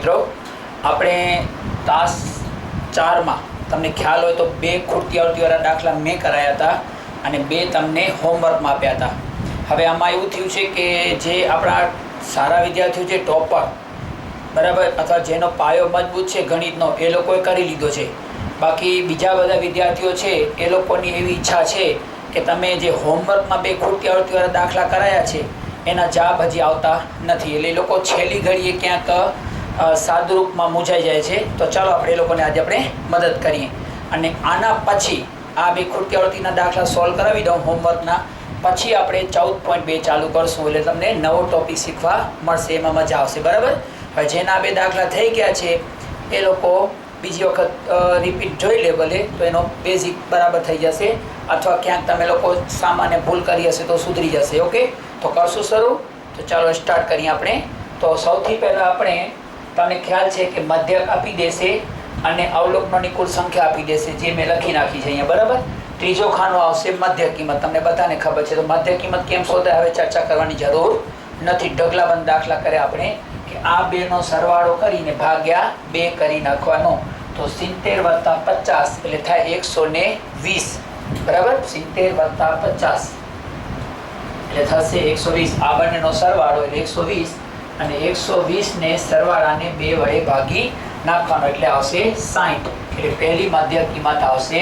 મિત્રો આપણે તાસ 4માં તમને ખ્યાલ હોય તો 2 ખૂટતી આવૃત્તિવાળા દાખલા મેં કરાયા હતા અને 2 તમને હોમવર્કમાં આપ્યા હતા. હવે આમાં એવું થયું છે કે જે આપણા સારા વિદ્યાર્થીઓ છે, ટોપર બરાબર, અથવા જેનો પાયો મજબૂત છે ગણિતનો, એ લોકોએ કરી લીધો છે. બાકી બીજા બધા વિદ્યાર્થીઓ છે એ લોકોની એવી ઈચ્છા છે કે તમે જે હોમવર્કમાં 2 ખૂટતી આવૃત્તિવાળા દાખલા કરાયા છે એના જવાબ હજી આવતા નથી, એટલે એ લોકો છેલ્લી ઘડીએ ક્યાંક સાદુરૂપમાં મૂંઝાઈ જાય છે. તો ચાલો આપણે એ લોકોને આજે આપણે મદદ કરીએ અને આના પછી આ 2 ખૂટતી આવૃત્તિના દાખલા સોલ્વ કરાવી દઉં હોમવર્કના, પછી આપણે 14.2 ચાલુ કરશું, એટલે તમને નવો ટોપિક શીખવા મળશે, એમાં મજા આવશે. બરાબર. હવે જેના 2 દાખલા થઈ ગયા છે એ લોકો બીજી વખત રિપીટ જોઈ લે ભલે, તો એનો બેઝિક બરાબર થઈ જશે, અથવા ક્યાંક તમે લોકો સામાન્ય ભૂલ કરી હશે તો સુધરી જશે. ઓકે, તો કરશું શરૂ. તો ચાલો સ્ટાર્ટ કરીએ આપણે. તો સૌથી પહેલાં આપણે, તમને ખ્યાલ છે કે મધ્યક આપી દેશે અને અવલોકનોની કુલ સંખ્યા આપી દેશે, જે મેં લખી નાખી છે અહીંયા. બરાબર. ત્રીજો ખાનો આવશે મધ્ય કિંમત, તમને બધાને ખબર છે. તો મધ્ય કિંમત કેમ શોધાય હવે ચર્ચા કરવાની જરૂર નથી. ઢગલાબંધ દાખલા કરે આપણે કે આ 2નો સરવાળો કરીને ભાગ્યા 2 કરી નાખવાનો. તો 70 + 50 એટલે થાય 120. બરાબર. 70 + 50 એટલે થશે 120. આ બંનેનો સરવાળો એટલે 120 અને 120 ને સરવાળાને 2 વડે ભાગી નાખવાનો એટલે આવશે 60. એટલે પહેલી મધ્ય કિંમત આવશે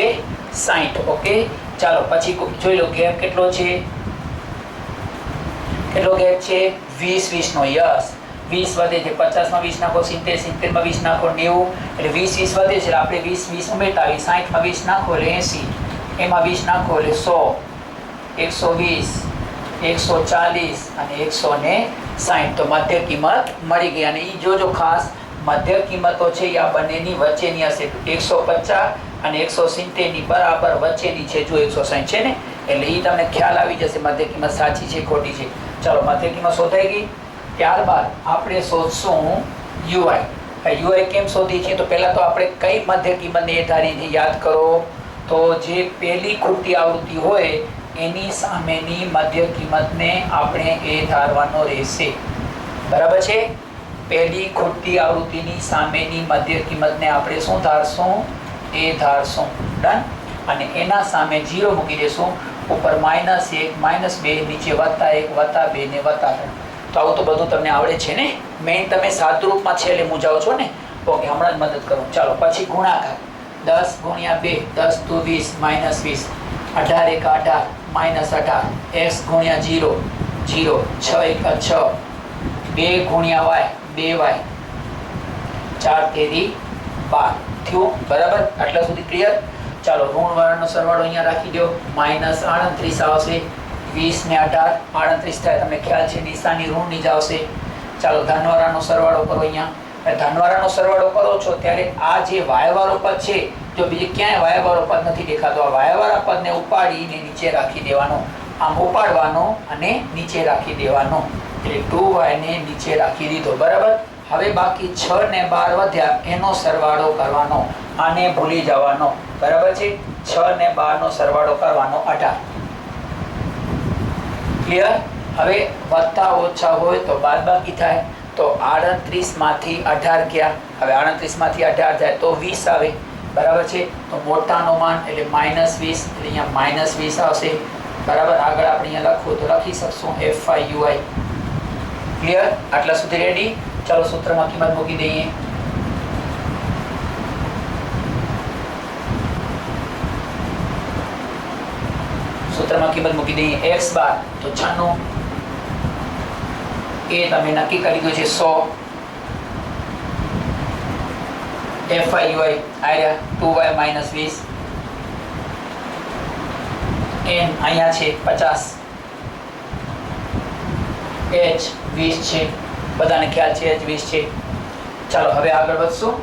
60. ઓકે, ચાલો પછી જોઈ લો ગેપ કેટલો છે. કેટલો ગેપ છે? 20 નો. યસ, 20 વધે છે. 50માં 20 નાખો 70, 70માં 20 નાખો 90, એટલે 20 વધે છે. આપણે 20 ઉમેરતા આવી. 60માં 20 નાખો એટલે 80, એમાં 20 નાખો એટલે 100, 120, 140 અને 160. તો મધ્ય કિંમત મળી ગઈ. અને એ જોજો ખાસ, મધ્ય કિંમતો છે એ આ બંનેની વચ્ચેની હશે. 150 અને 170 ની બરાબર વચ્ચેની છે. જો 160 છે ને, એટલે એ તમને ખ્યાલ આવી જશે મધ્ય કિંમત સાચી છે ખોટી છે. ચાલો, મધ્ય કિંમત શોધાઈ ગઈ. ત્યારબાદ આપણે શોધશું યુઆઈ. યુઆઈ કેમ શોધી છે? તો પહેલાં તો આપણે કઈ મધ્ય કિંમતને એ ધારીને યાદ કરો, તો જે પહેલી ખૂટતી આવૃત્તિ હોય એની સામેની મધ્ય કિંમતને આપણે એ ધારવાનો રહેશે. બરાબર છે. પહેલી ખૂટતી આવૃત્તિની સામેની મધ્ય કિંમતને આપણે શું ધારશું? એ ધારશું. ડન. અને એના સામે 0 મૂકી દેશું. ઉપર -1, -2, નીચે +1, +2 ને +3. તો આવું તો બધું તમને આવડે છે ને. મેઇન તમે સાદુરૂપમાં છેલ્લે મૂંઝાવો છો ને. ઓકે, હમણાં જ મદદ કરું. ચાલો, પછી ગુણાકાર. 10 × 2, 10 × 20, -20, 18 × 18, -18, x × 0, 0, 6 × 6, 2 × y, 2y, 4 તેરી 12 થયું. બરાબર. આટલા સુધી ક્લિયર. ચાલો, ઋણવાળાનો સરવાળો અહીંયા રાખી દો. -38 આવશે. 20 ને 18, 38 થાય. તમને ખ્યાલ છે નિશાની ઋણની જ આવશે. ચાલો, ધનવાળાનો સરવાળો કરો અહીંયા. ધનવાળાનો સરવાળો કરો છો ત્યારે આ જે વાયવાળો પદ છે, જો બીજે ક્યાંય વાયવાળો પદ નથી દેખાતો, આ વાયવાળા પદને ઉપાડીને નીચે રાખી દેવાનો. આમ ઉપાડવાનો અને નીચે રાખી દેવાનો. એટલે 2y ને નીચે રાખી દીધો. બરાબર. હવે બાકી 6 ને 12 વધ્યા, એનો સરવાળો કરવાનો. આને ભૂલી જવાનો. બરાબર છે. 6 ને 12 નો સરવાળો કરવાનો 18. ક્લિયર. હવે વત્તા ઓછા હોય તો બાદબાકી થાય. તો 38 માંથી 18 ગયા. હવે 38 માંથી 18 જાય તો 20 આવે. બરાબર છે. તો મોટાનો માન એટલે -20, એટલે અહીંયા -20 આવશે. બરાબર. આગળ આપણે અહીંયા લખવું તો લખી શકશું FIUI. ક્લિયર. આટલા સુધી રેડી. ચાલો, સૂત્રમાં કિંમત મૂકી દઈએ. સૂત્રમાં કિંમત મૂકી દઈએ. x બાર તો 96, એ તમે નક્કી કરી દીધું છે 100. FIUI આયા 2y -20, n અહીંયા છે 50, h 20 છે. બધાને ખ્યાલ છે h 20 છે. ચાલો, હવે આગળ વધશું.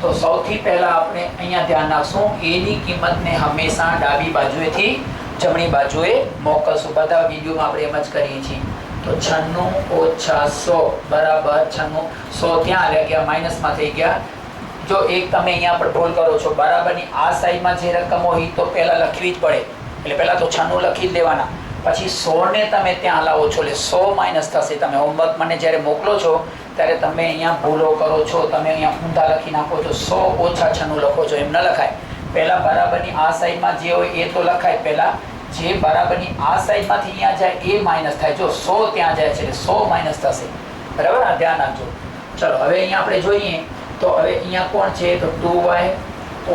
તો સૌથી પહેલા આપણે અહીંયા ધ્યાન રાખશું, એની કિંમતને હંમેશા ડાબી બાજુએથી જમણી બાજુએ મોકલશું. બધા વિડીયોમાં આપણે એમ જ કરીએ છીએ. તો 96 - 100 બરાબર 96. 100 ત્યાં આવ્યા ગયા, માઇનસમાં થઈ ગયા. જો એક તમે અહીંયા પર ભૂલ કરો છો, બરાબરની આ સાઈડમાં જે રકમ હોય તો પહેલા લખવી જ પડે. એટલે પહેલા તો 96 લખી જ લેવાના. પછી 100 ને તમે ત્યાં હલાવો છો એટલે 100 માઇનસ થશે. તમે હોમવર્ક મને જ્યારે મોકલો છો ત્યારે તમે અહીંયા ભૂલો કરો છો, તમે અહીંયા ઊંધા લખી નાખો છો, 100 ઓછા 96 લખો છો, એમ ન લખાય. પહેલા બરાબરની આ સાઈડમાં જે હોય એ તો લખાય, પહેલા જે બરાબરની આ સાઈડમાંથી અહીંયા જાય એ માઇનસ થાય. જો 100 ત્યાં જાય છે એટલે 100 માઇનસ થશે, બરાબર? આ ધ્યાન રાખજો. ચલો હવે અહીંયા આપણે જોઈએ તો હવે અહીંયા કોણ છે તો 2y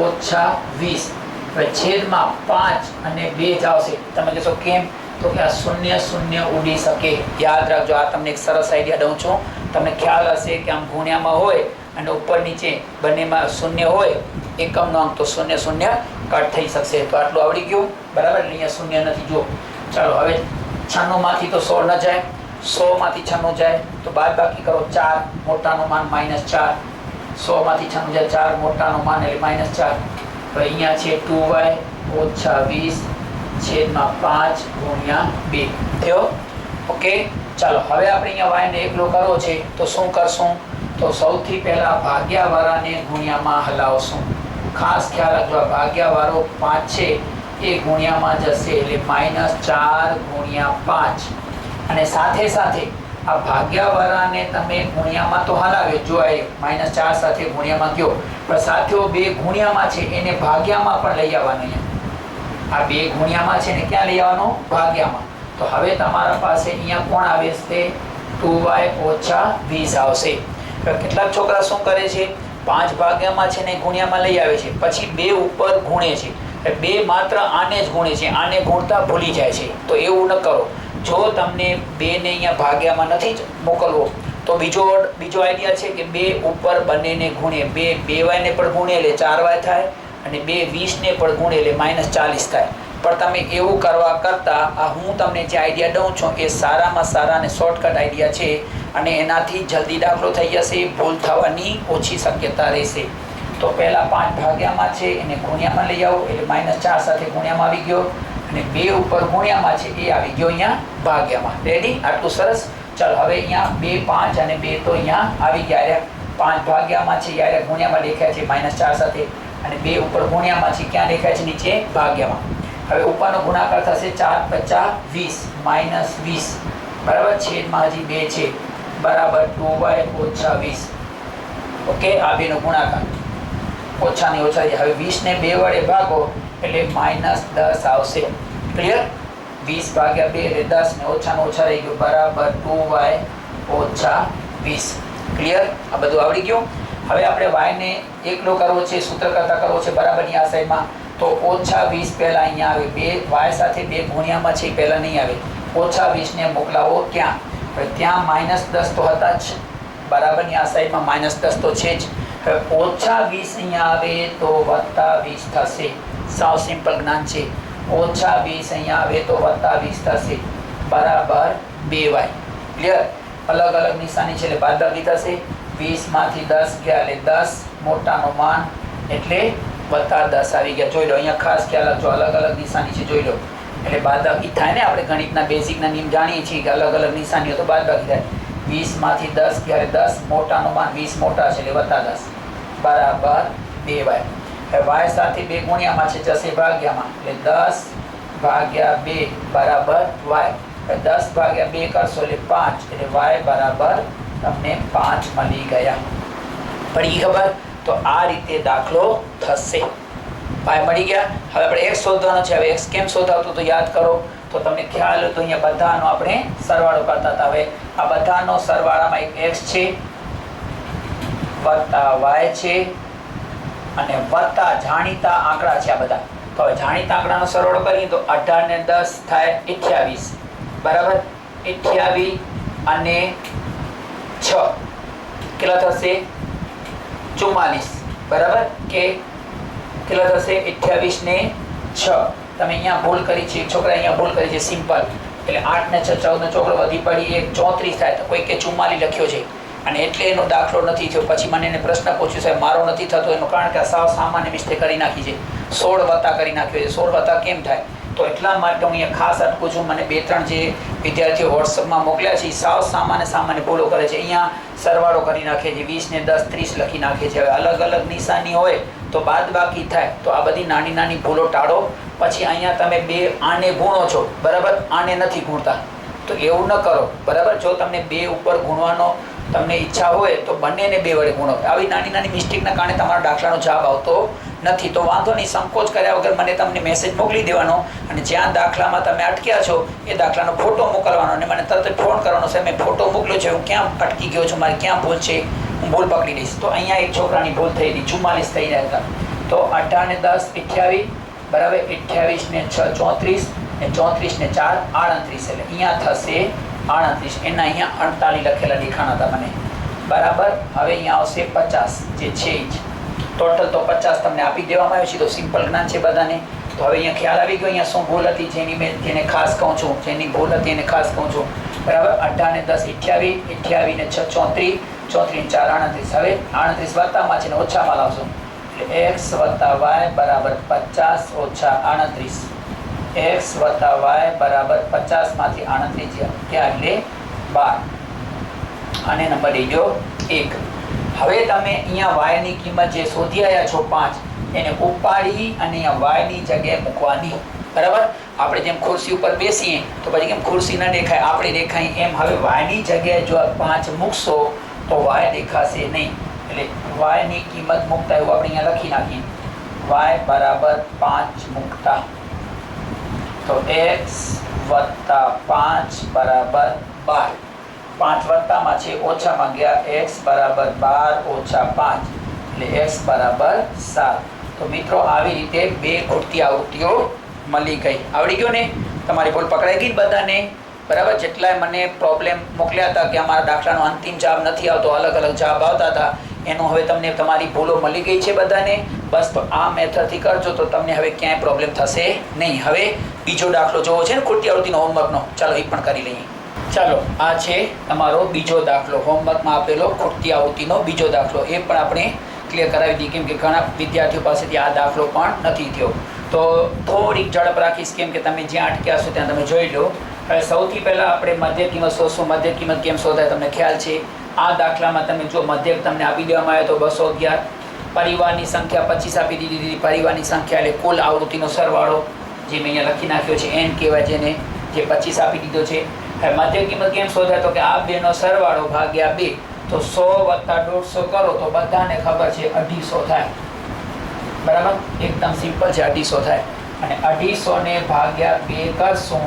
ઓછા 20. હવે છેદમાં 5 અને 2 જ આવશે. તમે કહેશો કેમ? તો કે આ શૂન્ય શૂન્ય ઉડી શકે. યાદ રાખજો, આ તમને એક સરસ આઈડિયા દઉં છું. તમને ખ્યાલ હશે કે આમ ગુણ્યામાં હોય અને ઉપર નીચે બંનેમાં શૂન્ય હોય, એકમનો અંક, તો શૂન્ય શૂન્ય કટ થઈ શકશે. તો આટલું આવડી ગયું, બરાબર? અહીંયા શૂન્ય નથી. જુઓ, ચાલો હવે 96 માંથી તો 100 ન જાય, 100 માંથી 96 જાય તો બાદ બાકી કરો 4, મોટાનું માન -4. 100 માંથી 96 જાય 4, મોટાનું માન એટલે -4. તો અહીંયા છે 2y ઓછા 20 છેદમાં 5 ગુણ્યા 2 થયો. ઓકે, ચાલો હવે આપણે અહીંયા y ને એકલો કરવો છે તો શું કરશું? તો સૌથી પહેલા ભાગ્યાવાળાને ગુણ્યામાં હલાવશું. ખાસ ખ્યાલ રાખજો, ભાગ્યાવાળો 5 છે એ ગુણ્યામાં જશે એટલે -4 ગુણ્યા 5. અને સાથે સાથે આ ભાગ્યાવાળાને તમે ગુણ્યામાં તો હલાવ્યો, જો આ -4 સાથે ગુણ્યામાં ગયો, પણ સાથેઓ 2 ગુણ્યામાં છે એને ભાગ્યામાં પણ લઈ આવવાનો. અહીંયા આ 2 ગુણ્યામાં છે ને ક્યાં લઈ આવવાનો? ભાગ્યામાં. તો હવે તમારા પાસે અહીંયા કોણ આવે છે? 2y ઓછા 20 આવશે. કેટલાક છોકરા શું કરે છે? 5 ભાગ્યામાં છે ને ગુણ્યામાં લઈ આવે છે, પછી 2 ઉપર ગુણે છે, 2 માત્ર આને જ ગુણે છે, આને ગુણતા ભૂલી જાય છે. તો એવું ન કરો. જો તમને 2 ને અહીંયા ભાગ્યામાં નથી જ મોકલવો તો બીજો આઈડિયા છે કે 2 ઉપર બંનેને ગુણે, 2y ને પણ ગુણે એટલે 4y થાય, અને 2 20 ને પણ ગુણે એટલે -40 થાય. પણ તમે એવું કરવા કરતાં આ હું તમને જે આઈડિયા દઉં છું એ સારામાં સારા અને શોર્ટકટ આઈડિયા છે, અને એનાથી જલ્દી દાખલો થઈ જશે, ભૂલ થવાની ઓછી શક્યતા રહેશે. તો પહેલા 5 ભાગ્યામાં છે એને ગુણ્યામાં લઈ આવો એટલે -4 સાથે ગુણ્યામાં આવી ગયો, અને 2 ઉપર ગુણ્યામાં છે એ આવી ગયો અહીંયા ભાગ્યામાં. રેડી? આટલું સરસ. ચાલો હવે અહીંયા 2 5 અને 2 તો અહીંયા આવી ગયા. 5 ભાગ્યામાં છે યારે ગુણ્યામાં દેખાય છે -4 સાથે, અને 2 ઉપર ગુણ્યામાં છે ક્યાં દેખાય છે? નીચે ભાગ્યામાં. હવે ઉપરનો ગુણાકાર થશે 4 × 5 = -20, બરાબર? છેદમાં હજી 2 છે, બરાબર 2y ઓછા 20. ઓકે, આ બેનો ગુણાકાર ઓછા ને ઓછા. હવે 20 ને 2 વડે ભાગો એટલે -10 આવશે. ક્લિયર? 20 ભાગ્યા 2 એટલે 10 ને ઓછાનો ઓછા રહી ગયું, બરાબર 2y ઓછા 20. ક્લિયર? આ બધું આવડી ગયું. હવે આપણે y ને એકલો કરવો છે, સૂત્ર કરતા કરવો છે, બરાબરની આ સાઈડમાં. તો ઓછા 20 પહેલા અહીંયા આવે, 2 y સાથે 2 ગુણ્યામાં છે પહેલા નહીં આવે. ઓછા 20 ને મોકલાવો ક્યાં? ત્યાં -10 તો હતા જ, બરાબરની આ સાઈડમાં -10 તો છે જ. હવે ઓછા 20 અહીંયા આવે તો +20 થશે. સાવ સિમ્પલ જ્ઞાન છે. ઓછા 20 અહીંયા આવે તો +20 થશે, બરાબર 2y. ક્લિયર? અલગ અલગ નિશાની છે એટલે બાદબાકી થશે. 20 માંથી 10 ગયા એટલે 10, મોટાનું માન એટલે +10 આવી ગયા. જોઈ લો, અહીંયા ખાસ ખ્યાલ રાખજો, અલગ અલગ નિશાની છે, જોઈ લો. એટલે બાદબાકી થાય ને, આપણે ગણિતના બેઝિકના નિયમ જાણીએ છીએ કે અલગ અલગ નિશાનીઓ તો બાદબાકી થાય. 20 માંથી 10 ગયા એટલે 10, મોટાનું માન 20 મોટા છે એટલે +10, બરાબર 2y. હવે y સાથે 2 ગુણ્યામાં છે, જશે ભાગ્યામાં એટલે 10 ભાગ્યા 2 બરાબર y. 10 ભાગ્યા 2 કરશો એટલે 5, એટલે y બરાબર તમને 5 મળી ગયા. પડી ખબર? તો આ રીતે દાખલો થશે. y મળી ગયા. હવે આપણે x શોધવાનો છે. હવે x કેમ શોધાવતો તો યાદ કરો. તો તમને ખ્યાલ હોય તો અહીંયા બધાનો આપણે સરવાળો કરતા હતા. હવે આ બધાનો સરવાળામાં એક x છે, વત્તા y છે, અને વત્તા જાણીતા આંકડા છે આ બધા. તો હવે જાણીતા આંકડાનો સરવાળો કરીએ તો 18 ને 10 થાય 28, બરાબર? 28 અને 6 કેટલા થશે? 44, બરાબર? કે કેટલા થશે? 28 ને 6. તમે અહીંયા ભૂલ કરી છે, છોકરા અહીંયા ભૂલ કરી છે, સિમ્પલ. એટલે 8 ને 6 14 નો ચોકડો વધી પડી, 1 34 થાય તો કોઈ કે 44 લખ્યો છે, અને એટલે એનો દાખલો નથી થયો. પછી મને એને પ્રશ્ન પૂછ્યો, સાહેબ મારો નથી થતો, એનું કારણ કે સાવ સામાન્ય મિસ્ટેક કરી નાખી છે, 16 વત્તા કરી નાખ્યો છે. 16 વત્તા કેમ થાય? તો એટલા માટે હું અહીંયા ખાસ અટકું છું. મને 2-3 જે વિદ્યાર્થીઓ વોટ્સઅપમાં મોકલ્યા છે એ સાવ સામાન્ય ભૂલો કરે છે. અહીંયા સરવાળો કરી નાખે છે, 20 ને 10 30 લખી નાખે છે. હવે અલગ અલગ નિશાની હોય તો બાદબાકી થાય, તો આ બધી નાની નાની ભૂલો ટાળો. પછી અહીંયા તમે બે આને ગુણો છો, બરાબર, આને નથી ગુણતા, તો એવું ન કરો, બરાબર. જો તમને બે ઉપર ગુણવાનો તમને ઈચ્છા હોય તો બંનેને બે વડે ગુણો. આવી નાની નાની મિસ્ટેકના કારણે તમારા દાખલાનો જવાબ આવતો નથી. તો વાંધો નહીં, સંકોચ કર્યા વગર મને તમને મેસેજ મોકલી દેવાનો, અને જ્યાં દાખલામાં તમે અટક્યા છો એ દાખલાનો ફોટો મોકલવાનો અને મને તરત ફોન કરવાનો છે, મેં ફોટો મોકલ્યો છે, હું ક્યાં અટકી ગયો છું, મારે ક્યાં ભૂલ છે, હું ભૂલ પકડી લઈશ. તો અહીંયા એક છોકરાની ભૂલ થઈ હતી, 44 થઈ રહ્યા હતા. તો 18 ને 10 28, બરાબર, 28 ને 6 34 ને 34 ને 4 38, એટલે અહીંયા થશે 38. એના અહીંયા 48 લખેલા દેખાણા હતા મને, બરાબર. હવે અહીંયા આવશે 50 જે છે જ. ટોટલ તો 50 તમને આપી દેવામાં આવ્યું છે, તો સિમ્પલ જ્ઞાન છે બધાને. તો હવે અહીંયા ખ્યાલ આવી ગયો અહીંયા શું ભૂલ હતી, જેને ખાસ કહું છું, જેની ભૂલ હતી એને ખાસ કહું છું, બરાબર. 18 ને 10 28, 28 ને 6 34, 34 ને 4 38. હવે 38 વત્તામાં છે ને ઓછામાં લાવશો, એટલે x વત્તા y બરાબર 50 ઓછા 38. x વત્તા y બરાબર 50 માંથી 38 ગયા એટલે 12. અને નંબર દઈ દો 1. હવે તમે અહીંયા y ની કિંમત જે શોધી આવ્યા છો 5, એને ઉપાડી અને અહીંયા y ની જગ્યાએ મૂકવાની, બરાબર. આપણે જેમ ખુરશી ઉપર બેસીએ તો પછી કેમ ખુરશી ન દેખાય, આપણે દેખાય એમ હવે y ની જગ્યાએ જો 5 મૂકશો તો y દેખાશે નહીં. એટલે y ની કિંમત મૂકતા એવું આપણે અહીંયા લખી નાખીએ, y બરાબર 5 મૂકતા, તો x વત્તા 5 બરાબર 12. 5 વત્તામાં છે ઓછામાં ગયા, x બરાબર 12 ઓછા 5 એટલે x બરાબર 7. તો મિત્રો આવી રીતે બે ખૂટતી આવૃત્તિઓ મળી ગઈ. આવડી ગયો ને? તમારી ભૂલ પકડાઈ ગઈ બધાને, બરાબર. જેટલાય મને પ્રોબ્લેમ મોકલ્યા હતા કે અમારા દાખલાનો અંતિમ જવાબ નથી આવતો, અલગ અલગ જવાબ આવતા હતા, એનું હવે તમને તમારી ભૂલો મળી ગઈ છે બધાને. બસ તો આ મેથડથી કરજો તો તમને હવે ક્યાંય પ્રોબ્લેમ થશે નહીં. હવે બીજો દાખલો જોવો છે ને ખૂટતી આવૃત્તિનો હોમવર્કનો, ચાલો એ પણ કરી લઈએ. ચાલો, આ છે તમારો બીજો દાખલો, હોમવર્કમાં આપેલો ખૂટતી આવૃત્તિનો બીજો દાખલો. એ પણ આપણે ક્લિયર કરાવી દઈએ, કેમ કે ઘણા વિદ્યાર્થીઓ પાસેથી આ દાખલો પણ નથી થયો. તો થોડીક ઝડપ રાખીશ, કેમ કે તમે જ્યાં અટક્યા છો ત્યાં તમે જોઈ લો. હવે સૌથી પહેલાં આપણે મધ્ય કિંમત શોધશું. મધ્ય કિંમત કેમ શોધાય તમને ખ્યાલ છે. આ દાખલામાં તમે જો મધ્યક તમને આપી દેવામાં આવ્યો તો 211, પરિવારની સંખ્યા 25 આપી દીધી. પરિવારની સંખ્યા એટલે કુલ આવૃત્તિનો સરવાળો, જે મેં અહીંયા લખી નાખ્યો છે n કહેવાય, જેને જે 25 આપી દીધો છે. હવે મધ્ય કિંમત કેમ શોધાય, તો કે આ બેનો સરવાળો ભાગ્યા 2, તો 100 વત્તા 150 કરો તો બધાને ખબર છે 250 થાય, બરાબર. એકદમ સિમ્પલ છે, 250 થાય. અને 250 ને ભાગ્યા 2 કરશું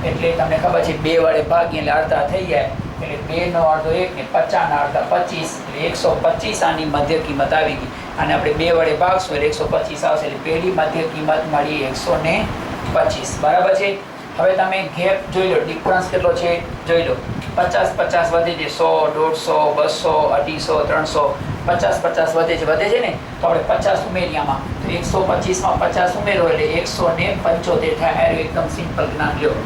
એટલે તમને ખબર છે 2 વડે ભાગીએ એટલે અડધા થઈ જાય, એટલે 2 નો અડધો 1 ને 50 ના અડધા 25, એટલે 125 આની મધ્ય કિંમત આવી ગઈ. અને આપણે 2 વડે ભાગશું એટલે 125 આવશે, એટલે પહેલી મધ્ય કિંમત મળી 125, બરાબર છે. હવે તમે ગેપ જોઈ લો, ડિફરન્સ કેટલો છે જોઈ લો. 50 50 વધે છે, 100 150 200 300, 50 વધે છે ને, તો આપણે 50 ઉમેરીએ આમાં, તો 125 માં 50 ઉમેરો એટલે 175 થાય. એકદમ સિમ્પલ જ્ઞાન લ્યો.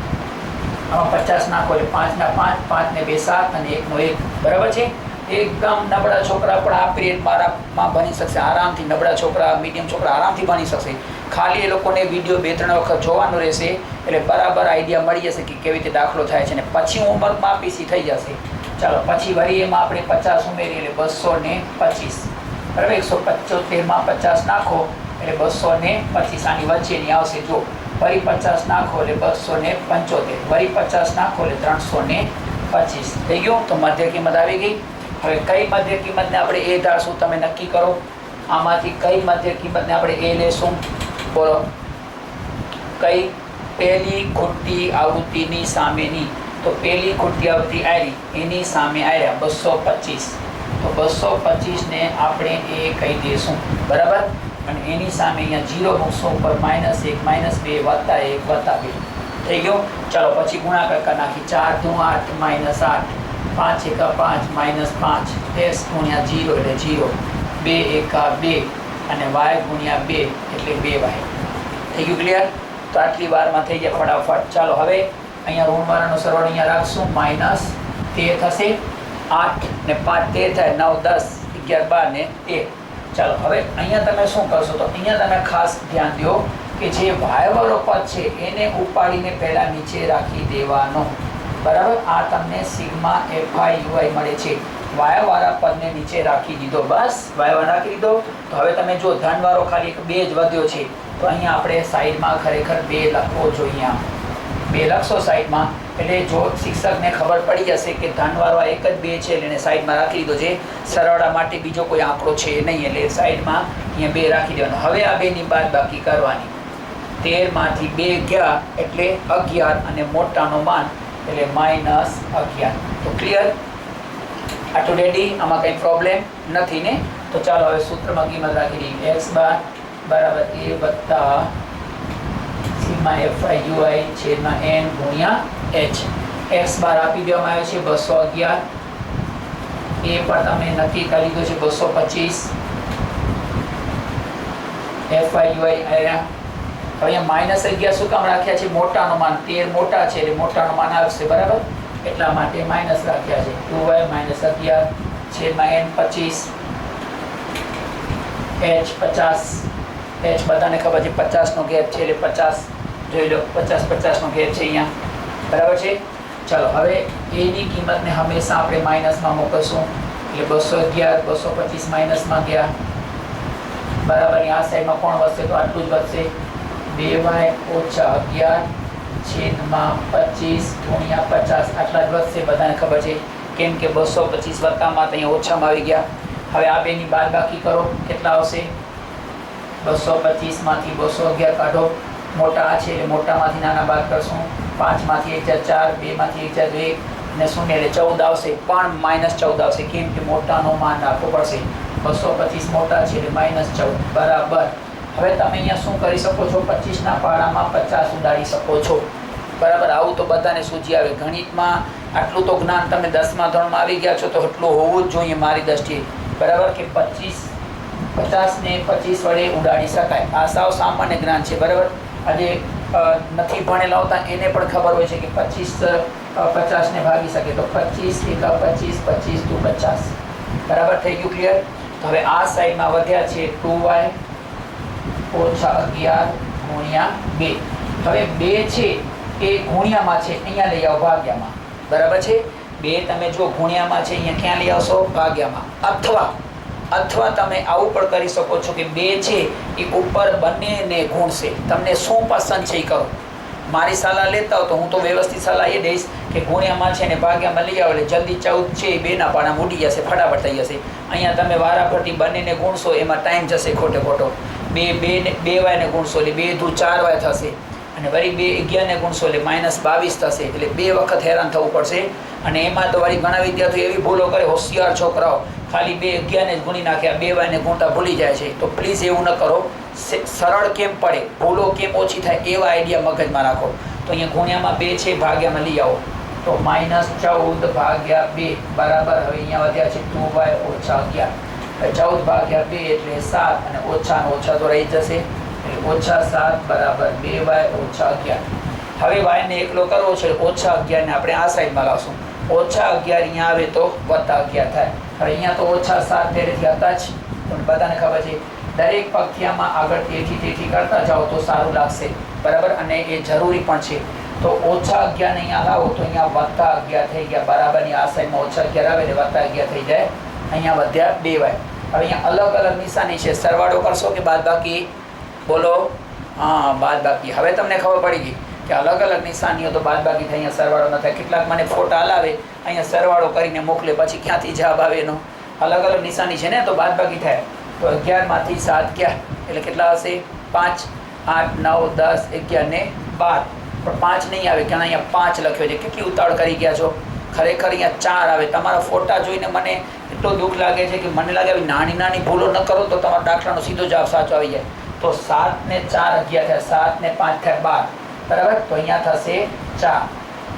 આમાં 50 નાખો એટલે 5 ના 5, 5 ને 2 7 અને 1 નો 1, બરાબર છે. એકદમ નબળા છોકરા પણ આ પિરિયડ મારામાં ભણી શકશે આરામથી. નબળા છોકરા, મીડિયમ છોકરા આરામથી ભણી શકશે. ખાલી એ લોકોને વિડીયો 2-3 વખત જોવાનો રહેશે એટલે બરાબર આઈડિયા મળી જશે કે કેવી રીતે દાખલો થાય છે, ને પછી હોમવર્કમાં આપીસી થઈ જશે. ચાલો, પછી વળી એમાં આપણે 50 ઉમેરીએ એટલે 225, બરાબર. 175 માં 50 નાખો એટલે 225, આની વચ્ચેની આવશે. જો વળી 50 નાખો એટલે 275, વળી 50 નાખો એટલે 325 થઈ ગયું. તો મધ્ય કિંમત આવી ગઈ. હવે કઈ મધ્ય કિંમતને આપણે એ ધારશું, તમે નક્કી કરો. આમાંથી કઈ મધ્ય કિંમતને આપણે એ લેશું, બોલો. કઈ? પહેલી ખૂટતી આવૃત્તિની સામેની. તો પહેલી ખૂટતી આવૃત્તિ આવી, એની સામે આવ્યા 225, તો 225 ને આપણે એ કહી દઈશું, બરાબર. અને એની સામે અહીંયા 0 મૂકશું, ઉપર -1 -2 +1 +2 થઈ ગયો. ચાલો, પછી ગુણાકાર કરી નાખી. 4 × 8 -8, 5 × 5 -5, s × 0 એટલે 0, 2 × 2 અને y × 2 એટલે 2y. થઈ ગયું ક્લિયર? તો આટલી વારમાં થઈ જાય ફટાફટ. ચાલો, હવે અહીંયા ઋણવાળાનો સરવાળો અહીંયા રાખશું, -13 થશે. 8 ને 5 13 થાય, 9 10 11 12 ને 13. ચાલો, હવે અહીંયા તમે શું કરશો, તો અહીંયા તમે ખાસ ધ્યાન દો કે જે y વાળો પદ છે એને ઉપાડીને પહેલા નીચે રાખી દેવાનો, બરાબર. આ તમને સિગ્મા FI UI મળે છે. વાય વાળા પદને નીચે રાખી દીધો, બસ વાય વાળા રાખી દીધો. તો હવે તમે જો ધનવાળો ખાલી એક 2 જ વધ્યો છે, તો અહીંયા આપણે સાઈડમાં ખરેખર 2 લખવો જોઈએ. 2 લખશો સાઈડમાં, એટલે જો શિક્ષકને ખબર પડી જશે કે ધનવાળો એક જ 2 છે, એટલે એને સાઈડમાં રાખી દીધો છે. સરવાળા માટે બીજો કોઈ આંકડો છે નહીં, એટલે સાઈડમાં અહીંયા 2 રાખી દેવાનો. હવે આ 2ની બાદબાકી કરવાની. 13 માંથી 2 ગયા એટલે 11, અને મોટાનો માન એટલે -11. તો ક્લિયર? આટલું રેડી? આમાં કંઈ પ્રોબ્લેમ નથી ને? તો ચાલો હવે સૂત્રમાં કિંમત રાખી દઈએ. x બાર બરાબર a વત્તા સિગ્મા fi છેદમાં n ગુણ્યા h. x બાર આપી દેવામાં આવ્યો છે 211, a પર તમે નક્કી કરી લીધું છે 225, fi આવ્યા. અહીંયા -11 શું કામ રાખ્યા છે? મોટાનો માન 13 મોટા છે, એટલે મોટાનો માન આવશે, બરાબર? એટલા માટે માઇનસ રાખ્યા છે. 2y - 11 છેદમાં n 25, h 50. h બધાને ખબર છે 50 નો ગેપ છે, એટલે 50 જોઈ લો. 50 નો ગેપ છે અહીંયા, બરાબર છે? ચાલો હવે a ની કિંમતને હંમેશા આપણે માઇનસમાં મૂકીશું, એટલે 211 225 માઇનસમાં ગયા, બરાબર. આ સાઈડમાં કોણ વધશે? તો આટલું જ વધશે. 2y - 11 છેદમાં 25 ગુણ્યા 50, આટલા જ વધશે, બધાને ખબર છે. કેમ કે 225 વત્તામાં તો અહીંયા ઓછામાં આવી ગયા. હવે આ 2ની બાદબાકી કરો, કેટલા આવશે? 225 માંથી 211 કાઢો. મોટા આ છે એટલે મોટામાંથી નાના બાદ કરશું. 5 માંથી 1 × 4, 2 માંથી 1 × 2 અને 0 એટલે 14 આવશે, પણ -14 આવશે. કેમ કે મોટાનો માન રાખવો પડશે. 225 મોટા છે એટલે -14, બરાબર. હવે તમે અહીંયા શું કરી શકો છો? 25 ના પાડામાં 50 ઉડાડી શકો છો, બરાબર. આવું તો બધાને સૂજી આવે. ગણિતમાં આટલું તો જ્ઞાન તમે 10મા ધોરણમાં આવી ગયા છો, તો એટલું હોવું જ જોઈએ મારી દ્રષ્ટિએ, બરાબર. કે 50 ને 25 વડે ઉડાડી શકાય. આ સાવ સામાન્ય જ્ઞાન છે, બરાબર. આજે નથી ભણેલા હોતા એને પણ ખબર હોય છે કે 25 50 ને ભાગી શકે, તો 25 × 25 25 × 50, બરાબર. થઈ ગયું? ક્લિયર? તો હવે આ સાઈડમાં વધ્યા છે 2y - 11 ગુણ્યા 2. હવે 2 છે એ ગુણ્યામાં છે, અહીંયા લઈ આવો ભાગ્યામાં, બરાબર છે. 2 તમે જો ગુણ્યામાં છે, અહીંયા ક્યાં લઈ આવશો? ભાગ્યામાં. અથવા તમે આવું પણ કરી શકો છો કે 2 છે એ ઉપર બંનેને ગુણશે. તમને શું પસંદ છે એ કરો. મારી સલાહ લેતા હો તો હું તો વ્યવસ્થિત સલાહ એ દઈશ કે ગુણ્યામાં છે ને ભાગ્યામાં લઈ આવો, એટલે જલ્દી 14 છે એ 2ના પાડામાં ઉડી જશે, ફટાફટ થઈ જશે. અહીંયા તમે વારાફરતી બંનેને ગુણશો, એમાં ટાઈમ જશે ખોટે ખોટો. 2y ને ગુણશો એટલે 2 × 2 4y થશે, અને વળી 2 11 ને ગુણશો એટલે -22 થશે. એટલે 2 વખત હેરાન થવું પડશે. અને એમાં તો વળી ઘણા વિદ્યાર્થીઓ એવી ભૂલો કરે, હોશિયાર છોકરાઓ ખાલી 2 11 ને જ ગુણી નાખ્યા, 2y ને ગુણતા ભૂલી જાય છે. તો પ્લીઝ એવું ન કરો. સરળ કેમ પડે, ભૂલો કેમ ઓછી થાય, એવા આઈડિયા મગજમાં રાખો. તો અહીંયા ગુણ્યામાં 2 છે, ભાગ્યામાં લઈ આવો, તો -14 ભાગ્યા 2 બરાબર. હવે અહીંયા વધ્યા છે 2y - 11. 14 ભાગ્યા 2 એટલે 7, અને ઓછા તો રહી જશે, એટલે -7 બરાબર 2y - 11. હવે y ને એકલો કરવો છે, -11 ને આપણે આ સાઈડમાં લાવશું. -11 અહીંયા આવે તો +11 થાય. હવે અહીંયા તો -7 પહેલેથી હતા જ, પણ બધાને ખબર છે. દરેક પગથિયામાં આગળ તેથી કરતા જાઓ તો સારું લાગશે, બરાબર. અને એ જરૂરી પણ છે. તો -11 ને અહીંયા લાવો તો અહીંયા +11 થઈ ગયા, બરાબરની આ સાઈડમાં -11 આવે એટલે +11 થઈ જાય. અહીંયા વધ્યા 2y. હવે અહીંયા અલગ અલગ નિશાની છે. સરવાળો કરશો કે બાદબાકી? બોલો. હા, બાદબાકી. હવે તમને ખબર પડી ગઈ કે અલગ અલગ નિશાનીઓ તો બાદબાકી થાય, અહીંયા સરવાળો ન થાય. કેટલાક મને ફોટા હલાવે, અહીંયા સરવાળો કરીને મોકલે, પછી ક્યાંથી જવાબ આવે એનો? અલગ અલગ નિશાની છે ને, તો બાદબાકી થાય. તો 11 માંથી 7 ગયા એટલે કેટલા હશે? 5 8 9 10 11 ને 12. પણ 5 નહીં આવે, કારણ અહીંયા 5 લખ્યો છે. કેટલી ઉતાવળ કરી ગયા છો? ખરેખર અહીંયા 4 આવે. તમારા ફોટા જોઈને મને એટલો દુઃખ લાગે છે કે મને લાગે નાની નાની ભૂલો ન કરો તો તમારા દાખલાનો સીધો જવાબ સાચો આવી જાય. તો 7 ને 4 11 થયા, 7 ને 5 થયા 12, બરાબર. તો અહીંયા થશે 4,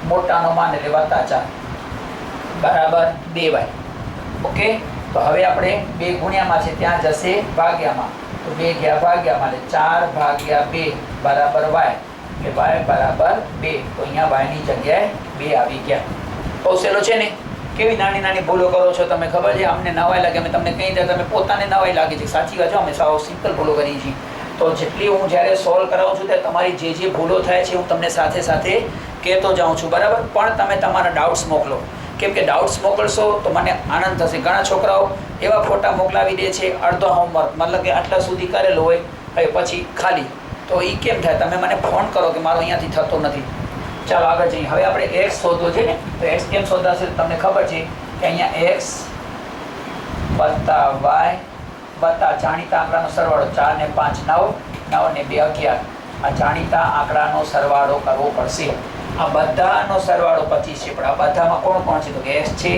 મોટાનો માન એટલે +4 બરાબર 2y. ઓકે. તો હવે આપણે 2 ગુણ્યામાં છે, ત્યાં જશે ભાગ્યામાં. તો 2 ગયા ભાગ્યામાં એટલે 4 ભાગ્યા 2 બરાબર y, એટલે y બરાબર 2. તો અહીંયા y ની જગ્યાએ 2 આવી ગયા. બહુ સહેલો છે ને? કેવી નાની નાની ભૂલો કરો છો તમે, ખબર છે? અમને નવાઈ લાગે, અમે તમને કહી દે, તમે પોતાને નવાઈ લાગે છે. સાચી વાત છે, અમે સાવ સિમ્પલ ભૂલો કરીએ છીએ. તો જેટલી હું જ્યારે સોલ્વ કરાવું છું ત્યારે તમારી જે ભૂલો થાય છે હું તમને સાથે સાથે કહેતો જાઉં છું, બરાબર. પણ તમે તમારા ડાઉટ્સ મોકલો કેમ કે ડાઉટ્સ મોકલશો તો મને આનંદ થશે. ઘણા છોકરાઓ એવા ફોટા મોકલાવી દે છે અડધો હોમવર્ક, મતલબ કે આટલા સુધી કરેલો હોય હવે પછી ખાલી. તો એ કેમ થાય? તમે મને ફોન કરો કે મારો અહીંયાથી થતો નથી. ચાલો આગળ જઈએ. હવે આપણે એક્સ શોધવો છે ને, તો એક્સ કેમ શોધાશે? તમને ખબર છે કે અહીંયા એક્સ વત્તા વાય વત્તા જાણીતા આંકડાનો સરવાળો 4 ને 5 9, 9 ને 2 11. આ જાણીતા આંકડાનો સરવાળો કરવો પડશે. આ બધાનો સરવાળો 25 છે, પણ આ બધામાં કોણ કોણ છે? તો કે એક્સ છે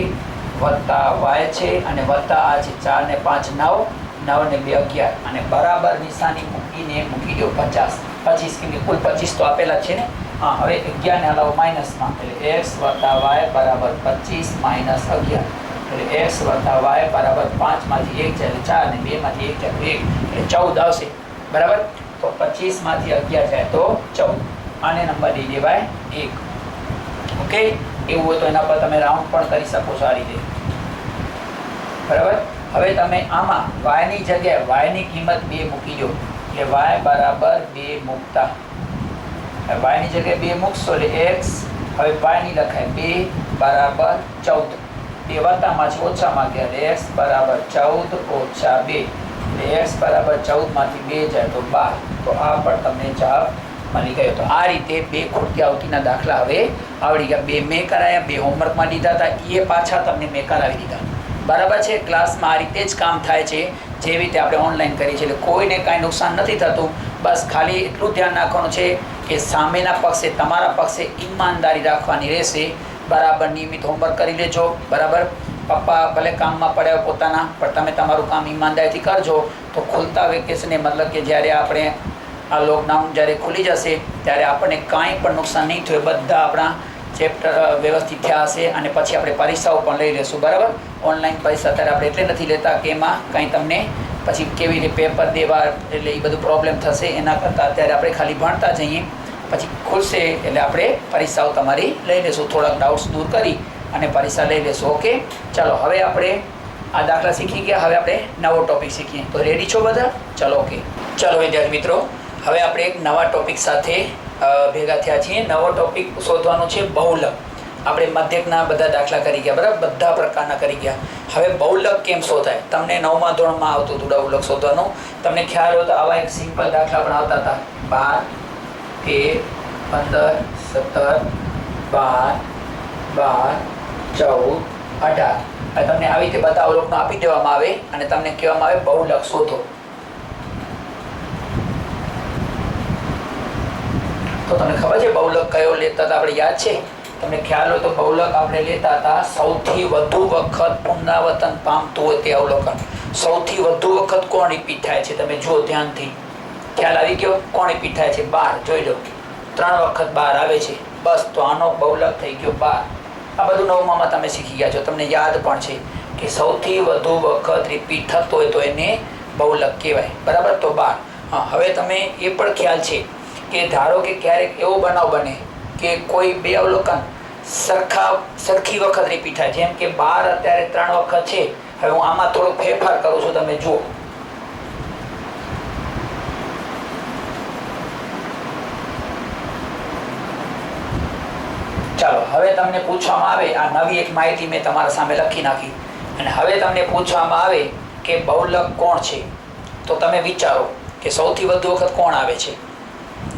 વત્તા વાય છે અને વત્તા આ છે 4 ને 5 9, 9 ને 2 11 અને બરાબર નિશાની મૂકીને મૂકી દો 50. 25 કેમ કે કુલ 25 તો આપેલા છે ને. હા, હવે 11 ને હલાવો માઇનસમાં, એટલે એક્સ વત્તા વાય બરાબર 25 માઇનસ 11. એટલે એક્સ વત્તા વાય બરાબર 5 માંથી 1 જાય 4 ને 2 માંથી 1 જાય 1, એટલે 14 આવશે. બરાબર, તો 25 માંથી 11 જાય તો 14. આને નંબર દઈ દેવાય 1. ઓકે, એવું હોય તો એના પર તમે રાઉન્ડ પણ કરી શકો છો આ રીતે. બરાબર, હવે તમે આમાં વાયની જગ્યાએ વાયની કિંમત 2 મૂકી દો, એટલે વાય બરાબર 2 મૂકતા વાયની જગ્યાએ 2 મૂકશો એટલે એક્સ, હવે વાયની લખાય 2 બરાબર 14. 2 વત્તામાં છે ઓછામાં ગયા, એટલે એક્સ બરાબર 14 ઓછા 2, એટલે એક્સ બરાબર 14 માંથી 2 જાય તો 12. તો આ પણ તમને જવાબ મળી ગયો. તો આ રીતે 2 ખૂટતી આવતીના દાખલા હવે આવડી ગયા. 2 મેં કરાયા, 2 હોમવર્કમાં લીધા હતા, એ પાછા તમને મેં કરાવી દીધા. બરાબર છે, ક્લાસમાં આ રીતે જ કામ થાય છે જેવી રીતે આપણે ઓનલાઈન કરીએ છીએ. એટલે કોઈને કાંઈ નુકસાન નથી થતું. બસ ખાલી એટલું ધ્યાન રાખવાનું છે કે સામેના પક્ષે, તમારા પક્ષે ઈમાનદારી રાખવાની રહેશે. બરાબર નિયમિત હોમવર્ક કરી લેજો. બરાબર, પપ્પા ભલે કામમાં પડ્યા પોતાના, પણ તમે તમારું કામ ઈમાનદારીથી કરજો. તો ખુલતા વેકેશને મતલબ કે જ્યારે આપણે આ લોકડાઉન જ્યારે ખુલી જશે ત્યારે આપણને કાંઈ પણ નુકસાન નહીં થયું. બધા આપણા ચેપ્ટર વ્યવસ્થિત થયા હશે અને પછી આપણે પરીક્ષાઓ પણ લઈ લઈશું. બરાબર, ઓનલાઈન પરીક્ષા અત્યારે આપણે એટલે નથી લેતા કે એમાં કંઈ તમને પછી કેવી રીતે પેપર દેવા એટલે એ બધું પ્રોબ્લેમ થશે. એના કરતાં અત્યારે આપણે ખાલી ભણતા જઈએ, પછી ખુલશે એટલે આપણે પરીક્ષાઓ તમારી લઈ લઈશું. થોડાક ડાઉટ્સ દૂર કરી અને પરીક્ષા લઈ લઈશું. ઓકે, ચાલો હવે આપણે આ દાખલા શીખી ગયા. હવે આપણે નવો ટોપિક શીખીએ. તો રેડી છો બધા? ચાલો ઓકે. ચાલો વિદ્યાર્થી મિત્રો, હવે આપણે એક નવા ટોપિક સાથે ભેગા થયા છીએ. નવો ટોપિક શોધવાનો છે બહુલક. આપણે મધ્યકના બધા દાખલા કરી ગયા, બરાબર, બધા પ્રકારના કરી ગયા. હવે બહુલક કેમ શોધાય? તમને 9મા ધોરણમાં આવતું હતું બહુલક શોધવાનું. તમને ખ્યાલ હોય તો આવા એક સિમ્પલ દાખલા પણ આવતા હતા. 12 13 15 17 12 14 18. હવે તમને આવી રીતે બધા અવલોકનો આપી દેવામાં આવે અને તમને કહેવામાં આવે બહુલક શોધો. તો તમને ખબર છે બહુલક કયો લેતા હતા? આપણે યાદ છે? તમને ખ્યાલ હોય તો બહુલક આપણે લેતા હતા સૌથી વધુ વખત પુનરાવર્તન પામતું હોય તે અવલોકન. સૌથી વધુ વખત કોણ રિપીટ થાય છે? તમે જુઓ ધ્યાનથી. ખ્યાલ આવી ગયો? કોણ રિપીટ થાય છે? 12. જોઈ લો, 3 વખત 12 આવે છે. બસ, તો આનો બહુલક થઈ ગયો 12. આ બધું 9મામાં તમે શીખી ગયા છો. તમને યાદ પણ છે કે સૌથી વધુ વખત રિપીટ થતો હોય તો એને બહુલક કહેવાય. બરાબર, તો 12. હા, હવે તમે એ પણ ખ્યાલ છે કે ધારો કે ક્યારેક એવો બનાવ બને કે કોઈ 2 અવલોકન સરખી વખત રિપીટ થાય. જેમ કે 12 અત્યારે 3 વખત છે. હવે હું આમાં થોડો ફેરફાર કરું છું, તમે જુઓ. ચાલો, હવે તમને પૂછવામાં આવે, આ નવી એક માહિતી મેં તમારા સામે લખી નાખી, અને હવે તમને પૂછવામાં આવે કે બહુલક કોણ છે, તો તમે વિચારો કે સૌથી વધુ વખત કોણ આવે છે.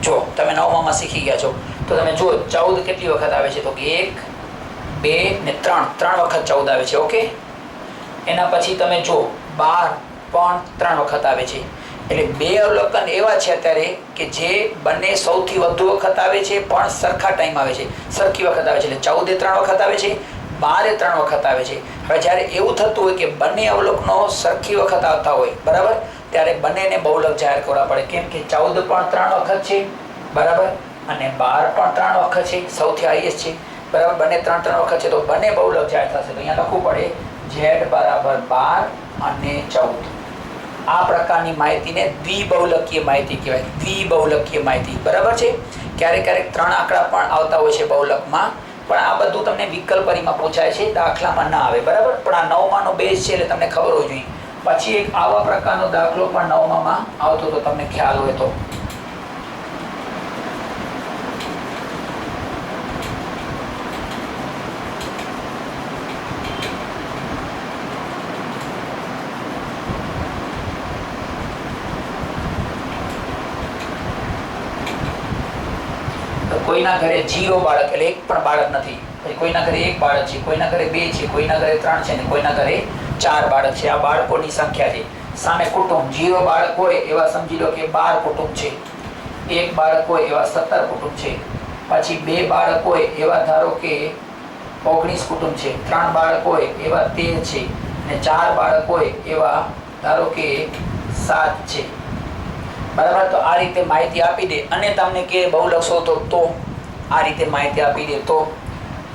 જો તમે 9મામાં શીખી ગયા છો તો તમે જુઓ 14 કેટલી વખત આવે છે? તો કે 1 2 ને 3 વખત 14 આવે છે. ઓકે, એના પછી તમે જુઓ 12 પણ 3 વખત આવે છે. એટલે 2 અવલોકન એવા છે અત્યારે કે જે બંને સૌથી વધુ વખત આવે છે પણ સરખા ટાઈમ આવે છે, સરખી વખત આવે છે. એટલે 14 3 વખત આવે છે, 12 3 વખત આવે છે. હવે જ્યારે એવું થતું હોય કે બંને અવલોકનો સરખી વખત આવતા હોય, બરાબર, ત્યારે બંનેને બહુલક જાહેર કરવા પડે. કેમ કે 14 પણ 3 વખત છે, બરાબર, અને 12 પણ 3 વખત છે, સૌથી હાઈએસ્ટ છે, બરાબર. બંને 3 વખત છે તો બંને બહુલક જાહેર થશે. તો અહીંયા લખવું પડે z બરાબર 12 અને 14. આ પ્રકારની માહિતીને દ્વિબહુલકીય માહિતી કહેવાય. દ્વિબહુલકીય માહિતી, બરાબર છે. ક્યારેક ક્યારેક 3 આંકડા પણ આવતા હોય છે બહુલકમાં, પણ આ બધું તમને વિકલ્પરીમાં પૂછાય છે, દાખલામાં ના આવે. બરાબર, પણ આ 9માનો બેઝ છે એટલે તમને ખબર હોવી જોઈએ. પછી એક આવા પ્રકારનો દાખલો પણ 9મામાં આવતો તો તમને ખ્યાલ હોય તો. કોઈના ઘરે 0 બાળક એટલે એક પણ બાળક નથી, પછી કોઈના ઘરે 1 બાળક છે, કોઈના ઘરે 2 છે, કોઈના ઘરે 3 છે ને કોઈના ઘરે 4 બાળક છે. આ બાળકોની સંખ્યા છે. સામે કુટુંબ 0 બાળક હોય એવા સમજી લો કે 12 કુટુંબ છે, 1 બાળક હોય એવા 17 કુટુંબ છે, પછી 2 બાળક હોય એવા ધારો કે 19 કુટુંબ છે, 3 બાળક હોય એવા 13 છે અને 4 બાળક હોય એવા ધારો કે 7 છે. બરાબર. તો આ રીતે માહિતી આપી દે અને તમને કે બહુલક શોધો તો આ રીતે માહિતી આપી દે તો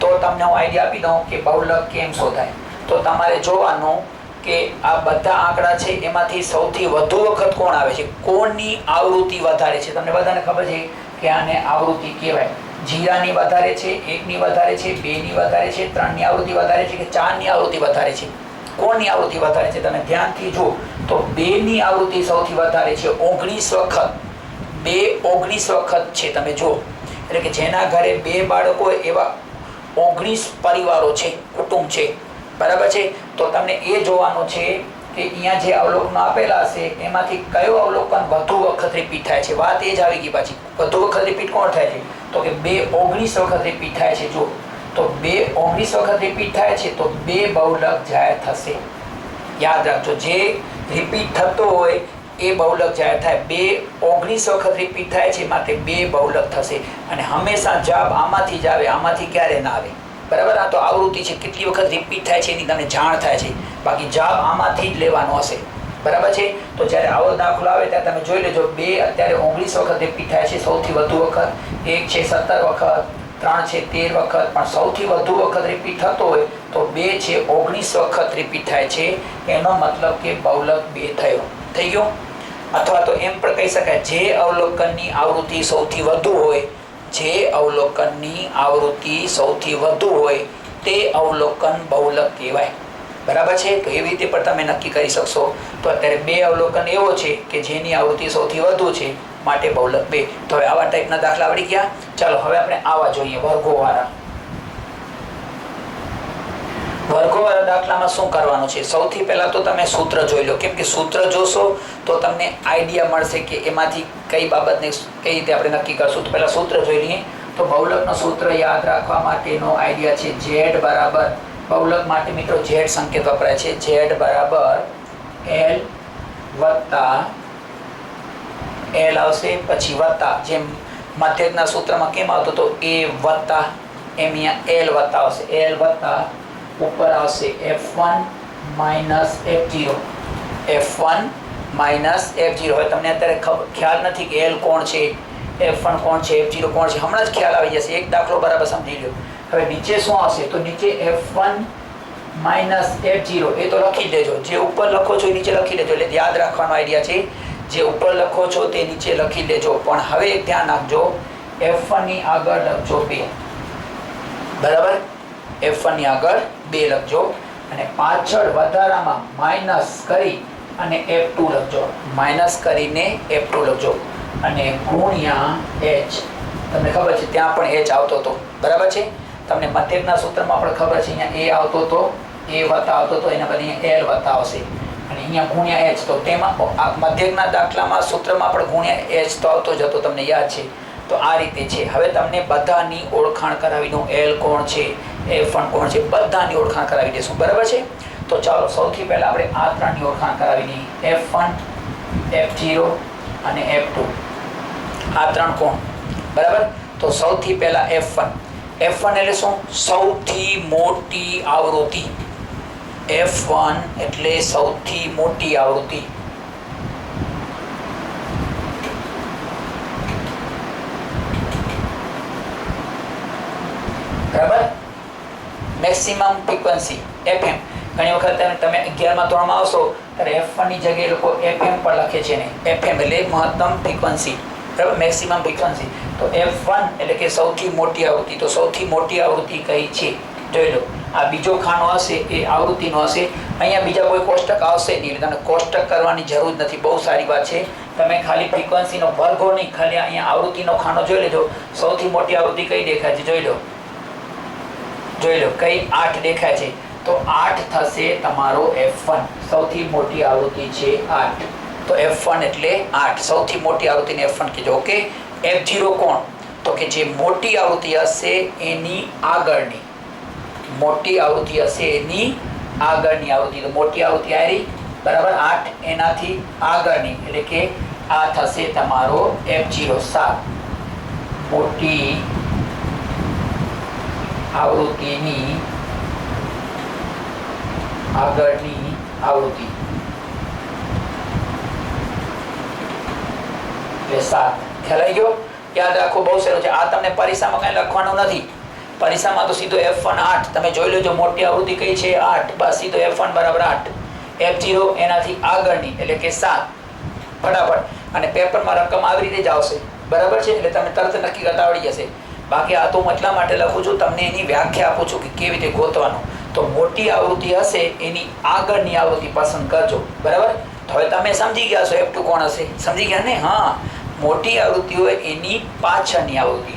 તમને હું આઈડિયા આપી દઉં કે બહુલક કેમ શોધાય. તો તમારે જોવાનું કે આ બધા આંકડા છે એમાંથી સૌથી વધુ વખત કોણ આવે છે, કોણની આવૃત્તિ વધારે છે. તમને બધાને ખબર છે કે આને આવૃત્તિ કહેવાય. જીરાની વધારે છે, 1 ની વધારે છે, 2 ની વધારે છે, 3 ની આવૃત્તિ વધારે છે કે 4 ની આવૃત્તિ વધારે છે? કોણની આવૃત્તિ વધારે છે? તમે ધ્યાનથી જો તો 2 ની આવૃત્તિ સૌથી વધારે છે, 19 વખત. 19 વખત છે. તમે જો એટલે કે જેના ઘરે 2 બાળકો એવા 19 પરિવારો છે, કુટુંબ છે. બરાબર છે. તો તમને એ જોવાનું છે કે અહીંયા જે અવલોકનો આપેલા હશે એમાંથી કયો અવલોકન વધુ વખત રિપીટ થાય છે. વાત એ જ આવી ગઈ. પાછી વધુ વખત રિપીટ કોણ થાય છે? તો કે 2 19 વખત રિપીટ થાય છે. જો તો 2 19 વખત રિપીટ થાય છે તો 2 બહુલક જાહેર થશે. યાદ રાખજો, જે રિપીટ થતો હોય એ બહુલક જાહેર થાય. 2 19 વખત રિપીટ થાય છે માટે 2 બહુલક થશે અને હંમેશા જવાબ આમાંથી જ આવે, આમાંથી ક્યારે ના આવે. બરાબર. આ તો આવૃત્તિ છે, કેટલી વખત રિપીટ થાય છે એની તમને જાણ થાય છે, બાકી જવાબ આમાંથી જ લેવાનો હશે. બરાબર છે. તો જ્યારે આવો દાખલો આવે ત્યારે તમે જોઈ લેજો 2 અત્યારે 19 વખત રિપીટ થાય છે, સૌથી વધુ વખત. 1 છે 17 વખત, 3 છે 13 વખત, પણ સૌથી વધુ વખત રિપીટ થતો હોય તો 2 છે 19 વખત રિપીટ થાય છે. એનો મતલબ કે બહુલક 2 થયો. થઈ ગયો. અથવા તો એમ પણ કહી શકાય, જે અવલોકનની આવૃત્તિ સૌથી વધુ હોય, જે અવલોકનની આવૃત્તિ સૌથી વધુ હોય તે અવલોકન બહુલક કહેવાય. બરાબર છે. તો એવી રીતે પણ તમે નક્કી કરી શકશો. તો અત્યારે 2 અવલોકન એવો છે કે જેની આવૃત્તિ સૌથી વધુ છે માટે બહુલક 2. તો હવે આવા ટાઈપના દાખલા આવડી ગયા. ચાલો હવે આપણે આવા જોઈએ, વર્ગોવાળા. વર્ગોવાળા દાખલામાં શું કરવાનું છે? સૌથી પહેલા તો તમે સૂત્ર જોઈ લો, કેમ કે સૂત્ર જોશો તો તમને આઈડિયા મળશે કે એમાંથી કઈ બાબતને કઈ રીતે આપણે નક્કી કરશું. તો પહેલા સૂત્ર જોઈ લઈએ. તો બહુલકનું સૂત્ર યાદ રાખવા માટેનો આઈડિયા છે Z બરાબર, બહુલક માટે મિત્રો Z સંકેત વપરાય છે. Z બરાબર L વત્તા L આવશે, પછી વત્તા, જેમ મધ્યકના સૂત્રમાં કેમ આવતો તો A વત્તા, એમ અહીંયા L વત્તા આવશે. L વત્તા ઉપર આવશે F1 minus F0. F1 minus F0. હવે તમને અત્યારે ખ્યાલ નથી કે L કોણ છે, F1 કોણ છે, F0 કોણ છે. હમણાં જ ખ્યાલ આવી જશે. એક દાખલો બરાબર સમજી લો. હવે નીચે શું આવશે? તો નીચે F1 માઇનસ F0 એ તો લખી દેજો. જે ઉપર લખો છો એ નીચે લખી દેજો. એટલે યાદ રાખવાનો આઈડિયા છે, જે ઉપર લખો છો તે નીચે લખી દેજો. પણ હવે એક ધ્યાન રાખજો, F1 ની આગળ લખજો 2. બરાબર. F1 ની આગળ 2 લખજો અને પાછળ વધારામાં માઇનસ કરી અને F2 લખજો. માઇનસ કરીને F2 લખજો અને ગુણ્યા H. તમને ખબર છે ત્યાં પણ H આવતો હતો. બરાબર છે. તમને મધ્યકના સૂત્રમાં પણ ખબર છે અહીંયા A આવતો હતો, A વત્તા આવતો હતો, એના બદલે અહીંયા L વત્તા આવશે અને અહીંયા ગુણ્યા H. તો તેમાં મધ્યકના દાખલામાં સૂત્રમાં પણ ગુણ્યા H તો આવતો જ હતો, તમને યાદ છે. તો આ રીતે છે. હવે તમને બધાની ઓળખાણ કરાવી દઉં. L કોણ છે, F1 કોણ છે, બધાની ઓળખાણ કરાવી દઈશું. બરાબર છે. તો ચાલો સૌથી પહેલા આપણે આ ત્રણની ઓળખાણ કરાવી દઈએ. F1, F0 અને F2. આ ત્રણ કોણ? બરાબર. તો સૌથી પહેલા F1. F1 એટલે શું? સૌથી મોટી આવૃત્તિ. F1 એટલે સૌથી મોટી આવૃત્તિ. બરાબર. Maximum frequency FM. ઘણી વખત તમે 11મા ધોરણમાં આવશો ત્યારે F1 ની જગ્યાએ લોકો FM પણ લખે છે ને. FM એટલે મહત્તમ ફ્રીક્વન્સી. બરાબર. Maximum frequency. તો F1 એટલે કે સૌથી મોટી આવૃત્તિ. તો સૌથી મોટી આવૃત્તિ કઈ છે જોઈ લો. આ બીજો ખાનો હશે એ આવૃત્તિનો હશે. અહીંયા બીજા કોઈ કોષ્ટક આવશે નહીં, એટલે તમને કોષ્ટક કરવાની જરૂર નથી. બહુ સારી વાત છે. તમે ખાલી ફ્રીક્વન્સીનો વર્ગો નહીં, ખાલી અહીંયા આવૃત્તિનો ખાનો જોઈ લેજો. સૌથી મોટી આવૃત્તિ કઈ દેખાય છે જોઈ લો. જોઈ લો કઈ 8 દેખાય છે. તો 8 થશે તમારો F1. સૌથી મોટી આવૃત્તિ છે 8. તો F1 એટલે 8. સૌથી મોટી આવૃત્તિને F1 કહેજો. ઓકે. F0 કોણ? તો કે જે મોટી આવૃત્તિ હશે એની આગળની, મોટી આવૃત્તિ હશે એની આગળની આવૃત્તિ. તો મોટી આવૃત્તિ આવી બરાબર 8, એનાથી આગળની એટલે કે આ થશે તમારો F0 7. મોટી આવૃત્તિની આગળની આવૃત્તિ એટલે 7. ખ્યાલ આવી ગયો? યાદ રાખો, બહુ સહેલું છે આ. તમને પરીક્ષામાં કઈ લખવાનું નથી. પરીક્ષામાં તો સીધો F1 8 તમે જોઈ લેજો. મોટી આવૃત્તિ કઈ છે 8, બસ સીધો F1 બરાબર 8. F0 એનાથી આગળની એટલે કે 7 ફટાફટ. અને પેપરમાં રકમ આવી રીતે જ આવશે બરાબર છે, એટલે તમે તરત નક્કી કરતા આવડી જશે. બાકી આ તો હું એટલા માટે લખું છું, તમને એની વ્યાખ્યા આપું છું કે કેવી રીતે ગોતવાનું. તો મોટી આવૃત્તિ હશે એની આગળની આવૃત્તિ પસંદ કરજો બરાબર. તો હવે તમે સમજી ગયા છો F2 કોણ હશે, સમજી ગયા ને? હા, મોટી આવૃત્તિ હોય એની પાછળની આવૃત્તિ.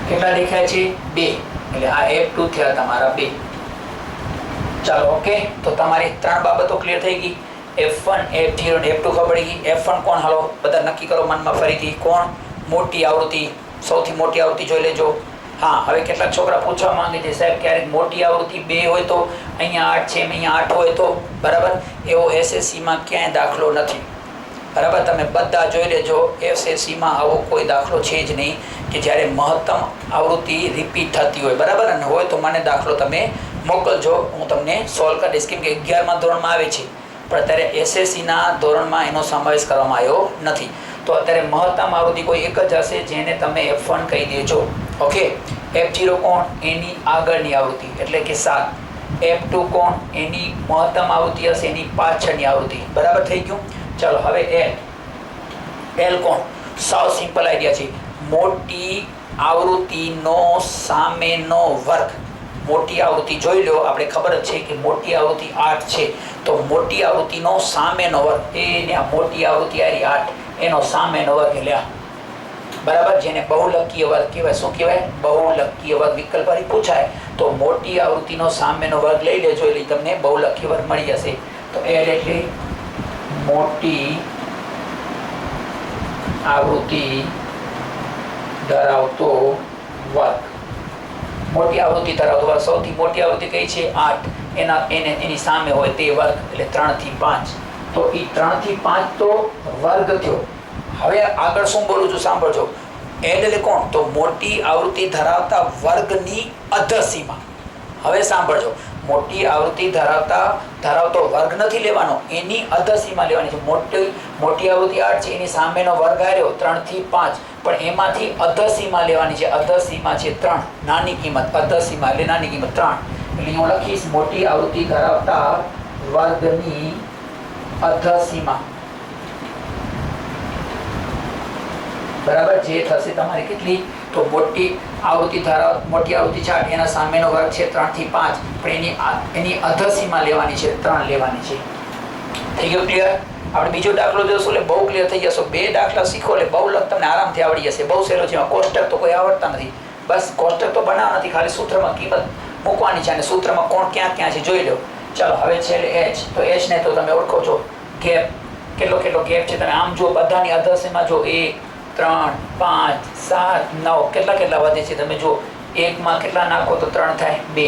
કેટલા દેખાય છે? 2. એટલે આ F2 થયા તમારા 2. ચાલો ઓકે. તો તમારી 3 બાબતો ક્લિયર થઈ ગઈ. F1, F0 અને F2 ખબર પડી ગઈ. F1 કોણ? હાલો બધા નક્કી કરો મનમાં ફરીથી. કોણ? મોટી આવૃત્તિ, સૌથી મોટી આવૃત્તિ જોઈ લેજો. હા, હવે કેટલાક છોકરા પૂછવા માંગે છે સાહેબ ક્યારેક મોટી આવૃત્તિ 2 હોય તો અહીંયા 8 છે, અહીંયા 8 હોય તો બરાબર. એવો SSCમાં ક્યાંય દાખલો નથી બરાબર. તમે બધા જોઈ લેજો, SSCમાં આવો કોઈ દાખલો છે જ નહીં કે જ્યારે મહત્તમ આવૃત્તિ રિપીટ થતી હોય બરાબર. અને હોય તો મને દાખલો તમે મોકલજો, હું તમને સોલ્વ કરી દઈશ. કેમ કે 11મા ધોરણમાં આવે છે, પણ અત્યારે SSCના ધોરણમાં એનો સમાવેશ કરવામાં આવ્યો નથી. તો અત્યારે મહત્તમ આવૃત્તિ કોઈ એક જ હશે જેને તમે F1 કહી દેજો. ઓકે. F0 કોણ? એની આગળની આવૃત્તિ એટલે કે 7. F2 કોણ? એની મહત્તમ આવૃત્તિ હશે એની પાછળની આવૃત્તિ બરાબર. થઈ ગયું? ચાલો હવે L કોણ? સાવ સિમ્પલ આઈડિયા છે. મોટી આવૃત્તિનો સામેનો વર્ગ. મોટી આવૃત્તિ જોઈ લો, આપણે ખબર જ છે કે મોટી આવૃત્તિ 8 છે. તો મોટી આવૃત્તિનો સામેનો વર્ગ એને આ મોટી આવૃત્તિ આવી 8 એનો સામેનો વર્ગ એટલે બરાબર, જેને બહુલકીય વર્ગ કહેવાય. શું કહેવાય? બહુલકીય વર્ગ. વિકલ્પ વળી પૂછાય તો મોટી આવૃત્તિનો સામેનો વર્ગ લઈ લેજો એટલે તમને બહુલકીય વર્ગ મળી જશે. તો L એટલે મોટી આવૃત્તિ ધરાવતો વર્ગ. મોટી આવૃત્તિ ધરાવતો વર્ગ. સૌથી મોટી આવૃત્તિ કઈ છે? 8. એની સામે હોય તે વર્ગ એટલે 3 થી 5. તો એ 3 થી 5 તો વર્ગ થયો. હવે આગળ શું બોલું છું સાંભળજો. L એટલે કોણ? તો મોટી આવૃત્તિ ધરાવતા વર્ગની અધસીમા. હવે સાંભળજો, મોટી આવૃત્તિ ધરાવતો વર્ગ નથી લેવાનો, એની અધસીમા લેવાની છે. મોટી આવૃત્તિ 8 છે, એની સામેનો વર્ગ આવ્યો 3 થી 5, પણ એમાંથી અધસીમા લેવાની છે. અધસીમા છે 3, નાની કિંમત. અધસીમા એટલે નાની કિંમત 3. એટલે હું લખીશ મોટી આવૃત્તિ ધરાવતા વર્ગની અધસીમા બરાબર. જે થશે તમારી કેટલી? તો મોટી આવૃત્તિ 8 એના સામેનો વર્ગ છે 3 થી 5, પણ એની અધસીમા લેવાની છે 3 લેવાની છે. થઈ ગયું ક્લિયર? આપણે બીજો દાખલો જોશું એટલે બહુ ક્લિયર થઈ જશો. 2 દાખલા શીખો એટલે બહુ તમને આરામથી આવડી જશે. બહુ સહેલો છે. કોષ્ટક તો કોઈ આવડતા નથી, બસ કોષ્ટક તો બનાવવા નથી, ખાલી સૂત્રમાં કિંમત મૂકવાની છે અને સૂત્રમાં કોણ ક્યાં ક્યાં છે જોઈ લો. ચાલો હવે છે H. તો H ને તો તમે ઓળખો છો. ગેપ કેટલો ગેપ છે તમે આમ જો, બધાની અધસીમા જો 1 3 5 7 9 કેટલા વધે છે તમે જો. 1 માં કેટલા નાખો તો 3 થાય 2,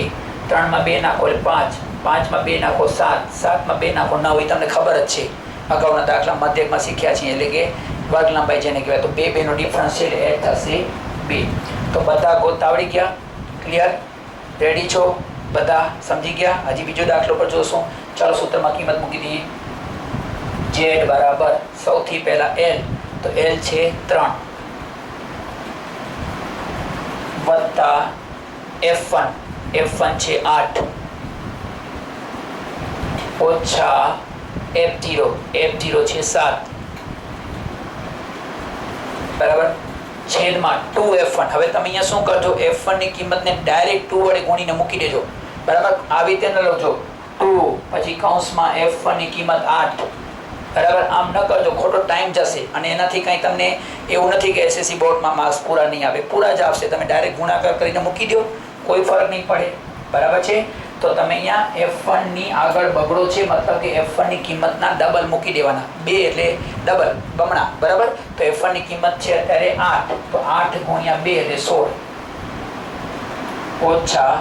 3 માં 2 નાખો એટલે 5, 5 માં 2 નાખો 7, 7 માં 2 નાખો 9. એ તમને ખબર જ છે, અગાઉના દાખલા મધ્યકમાં શીખ્યા છીએ. એટલે કે વર્ગ લંબાઈ જેને કહેવાય. તો 2 નો ડિફરન્સ છે એટલે H થશે 2. તો બધા ગોત આવડી ગયા? ક્લિયર? રેડી છો બધા? સમજી ગયા? હજી બીજો દાખલો પર જોશું. ચાલો સૂત્રમાં કિંમત મૂકી દઈએ. Z બરાબર સૌથી પહેલા L, તો L છે 3 વત્તા F1, F1 છે 8 ઓછા F0, F0 છે 7 બરાબર, છેદમાં 2F1. હવે તમે અહીંયા શું કરજો? F1 ની કિંમતને ડાયરેક્ટ 2 વડે ગુણીને મૂકી દેજો બરાબર. આવી રીતે ન લખજો 2 પછી કૌંસમાં F1 ની કિંમત 8 બરાબર. આમ ન કરજો, ખોટો ટાઈમ જશે અને એનાથી કંઈ તમને એવું નથી કે SSC બોર્ડમાં માર્ક્સ પૂરા નહીં આવે, પૂરા જ આવશે. તમે ડાયરેક્ટ ગુણાકાર કરીને મૂકી દો, કોઈ ફરક નહીં પડે, બરાબર છે. તો તમે અહીંયા F1 ની આગળ બગડો છે, મતલબ કે F1 ની કિંમતના ડબલ મૂકી દેવાના, 2 એટલે ડબલ બમણા, બરાબર. તો F1 ની કિંમત છે અત્યારે 8, તો 8 ગુણ્યા 2 એટલે 16 ઓછા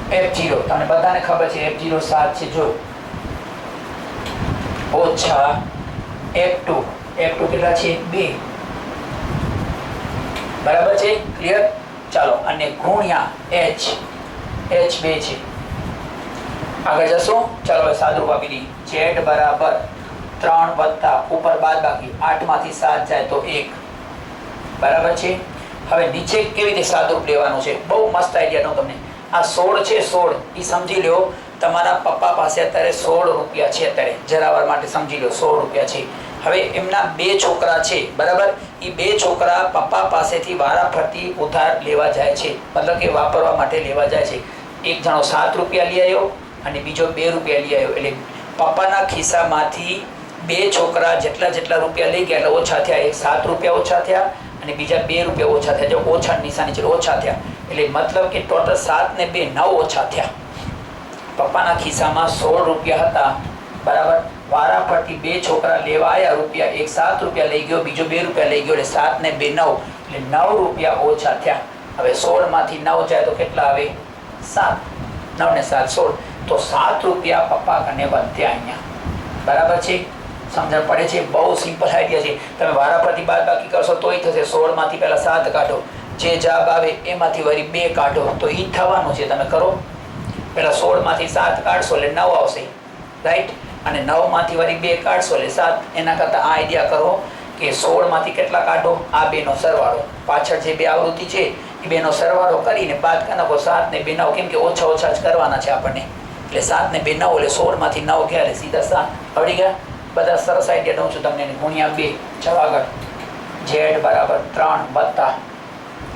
F0, તમને બધાને ખબર છે F0 7 છે, જો ઓછા F2 કેટલા છે 2, બરાબર છે, ક્લિયર. ચાલો, અને ગુણ્યા H2 છે. આગળ જશો, ચાલો હવે સાદુરૂપ આપી દઈએ. Z બરાબર 3 વત્તા ઉપર બાદ બાકી 8 માંથી 7 જાય તો 1, બરાબર છે. હવે નીચે કેવી રીતે સાદુરૂપ લેવાનું છે, બહુ મસ્ત આઈડિયા દઉં તમને. આ 16 છે, 16 એ સમજી લો તમારા પપ્પા પાસે અત્યારે 16 રૂપિયા છે, અત્યારે જરાવાર માટે સમજી લો 16 રૂપિયા છે. હવે એમના 2 છોકરા છે, બરાબર. એ 2 છોકરા પપ્પા પાસેથી વારાફરતી ઉધાર લેવા જાય છે, મતલબ કે વાપરવા માટે લેવા જાય છે. એક જણો 7 રૂપિયા લઈ આવ્યો અને બીજો 2 રૂપિયા લઈ આવ્યો, એટલે પપ્પાના ખિસ્સામાંથી 2 છોકરા જેટલા રૂપિયા લઈ ગયા એટલે ઓછા થયા. એક 7 રૂપિયા ઓછા થયા અને બીજા 2 રૂપિયા ઓછા થયા, જો ઓછા નિશાની છે ઓછા થયા, એટલે મતલબ કે ટોટલ 7 ને 2 9 ઓછા થયા. પપ્પાના ખિસ્સામાં 16 રૂપિયા હતા, બરાબર. વારાફરતી 2 છોકરા લેવા આવ્યા રૂપિયા, એક 7 રૂપિયા લઈ ગયો, બીજો 2 રૂપિયા લઈ ગયો, એટલે 7 ને 2 9, એટલે 9 રૂપિયા ઓછા થયા. હવે 16 માંથી 9 જાય તો કેટલા આવે 7, 9 ને 7 16, તો 7 રૂપિયા પપ્પા કને વધ્યા અહીંયા, બરાબર છે. સમજણ પડે છે, બહુ સિમ્પલ આઈડિયા છે. તમે વારાફરતી બાદબાકી કરશો તોય થશે. 16 માંથી પહેલા 7 કાઢો, જે જવાબ આવે એમાંથી વળી 2 કાઢો, તો ઈ થવાનું છે. તમે કરો, પહેલા 16 માંથી 7 કાઢશો એટલે 9 આવશે, રાઈટ. અને 9 માંથી વળી 2 કાઢશો એટલે 7. એના કરતા આ આઈડિયા કરો કે 16 માંથી કેટલા કાઢો, આ 2 નો સરવાળો, પાછળ જે 2 આવૃત્તિ છે એ 2 નો સરવાળો કરીને બાદ કરી નાખો. 7 ને 2 9, કેમ કે ઓછા ઓછા જ કરવાના છે આપણને, એટલે 7 ને 2 9, એટલે 16 માંથી 9 ગયા એટલે સીધા 7 આવડી ગયા. બધા સરસ આઈડિયા દઉં છું તમને. ગુણ્યા 2, ચાલો આગળ. Z બરાબર 3 વત્તા,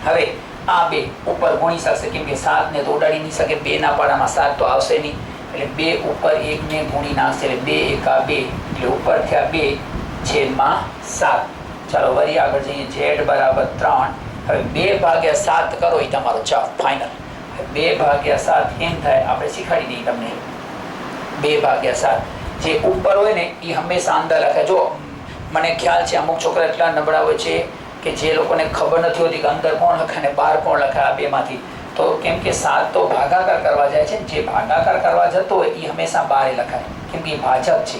હવે આ 2 ઉપર ગુણી શકશે, કેમ કે 7 ને તો ઉડાડી નહીં શકે, 2 ના પાડામાં 7 તો આવશે નહીં, એટલે 2 ઉપર 1 ને ગુણી નાખશે, એટલે 2 એકા 2, એટલે ઉપર થયા 2 છેદમાં 7. ચાલો વળી આગળ જઈએ. Z બરાબર 3, હવે 2 ભાગ્યા 7 કરો એ તમારો જવાબ ફાઇનલ. 2 ભાગ્યા 7 એમ થાય, આપણે શીખવાડી દઈએ તમને. 2 ભાગ્યા 7 જે ઉપર હોય ને એ હંમેશા અંદર લખે. જો મને ખ્યાલ છે અમુક છોકરા એટલા નબળા હોય છે કે જે લોકોને ખબર નથી હોતી કે અંદર કોણ લખાય ને બહાર કોણ લખાય, આ 2 માંથી. તો કેમ કે 7 તો ભાગાકાર કરવા જાય છે, જે ભાગાકાર કરવા જતો હોય એ હંમેશા બહાર લખાય, કેમ કે એ ભાજક છે,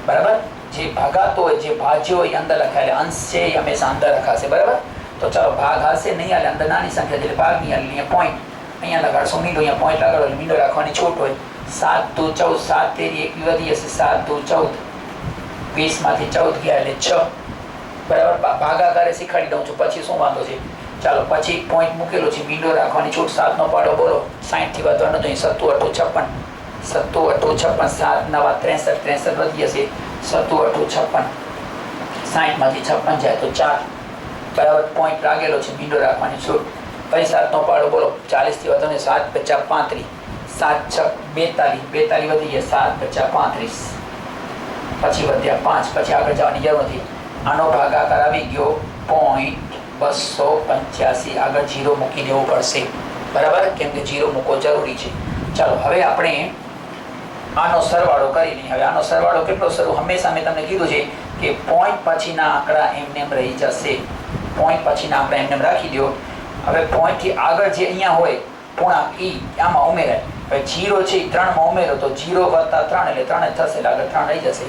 બરાબર. જે ભાગાતો હોય, જે ભાજ્યો હોય એ અંદર લખાય, એટલે અંશ છે એ હંમેશા અંદર લખાશે, બરાબર. તો ચાલો ભાગ હાલશે નહીં, હાલે અંદર નાની સંખ્યા એટલે ભાગ નહીં હાલે. અહીંયા પોઈન્ટ અહીંયા લગાડશો, મીંડો અહીંયા પોઈન્ટ લગાડો એટલે મીંડો રાખવાની છૂટ હોય. 7 દુ 14, 7 તેરી 1 વધી જશે, 7 દુ 14, 20 માંથી 14 ગયા એટલે 6, બરાબર. ભાગાકારે શીખવાડી દઉં છું, પછી શું વાંધો છે. ચાલો પછી પોઈન્ટ મૂકેલો છે, મીંડો રાખવાની છૂટ. 7 નો પાડો બોલો, 60 થી વધવાનો જોઈએ. 7 8 56, 7 8 56, 7 9 63, 63 વધી જશે. 7 8 56, 60 માંથી 56 જાય તો 4, બરાબર. પોઈન્ટ લાગેલો છે, મીંડો રાખવાની છૂટ. પછી 7 નો પાડો બોલો, 40 થી વધવાનો, 7 50 35, 7 6 42, 42 વધી ગયા, 7 50 35, પછી વધ્યા 5, પછી આગળ જવાની જરૂર નથી. આનો ભાગાકાર આવી ગયો 0.285, આગળ 0 મૂકી દેવો પડશે, બરાબર, કેમ કે 0 મૂકવો જરૂરી છે. ચાલો હવે આપણે આનો સરવાળો કરી લઈએ. હવે આનો સરવાળો કેટલો શરૂ, હંમેશા મેં તમને કીધું છે કે પોઈન્ટ પછીના આંકડા એમને રહી જશે, પોઈન્ટ પછીના આંકડા એમને રાખી દો. હવે પોઈન્ટથી આગળ જે અહીંયા હોય પૂર્ણાંક ઈ આમાં ઉમેરાય. હવે 0 છે એ 3 માં ઉમેરો તો 0 વત્તા 3 એટલે 3 જ થશે, એટલે આગળ 3 રહી જશે,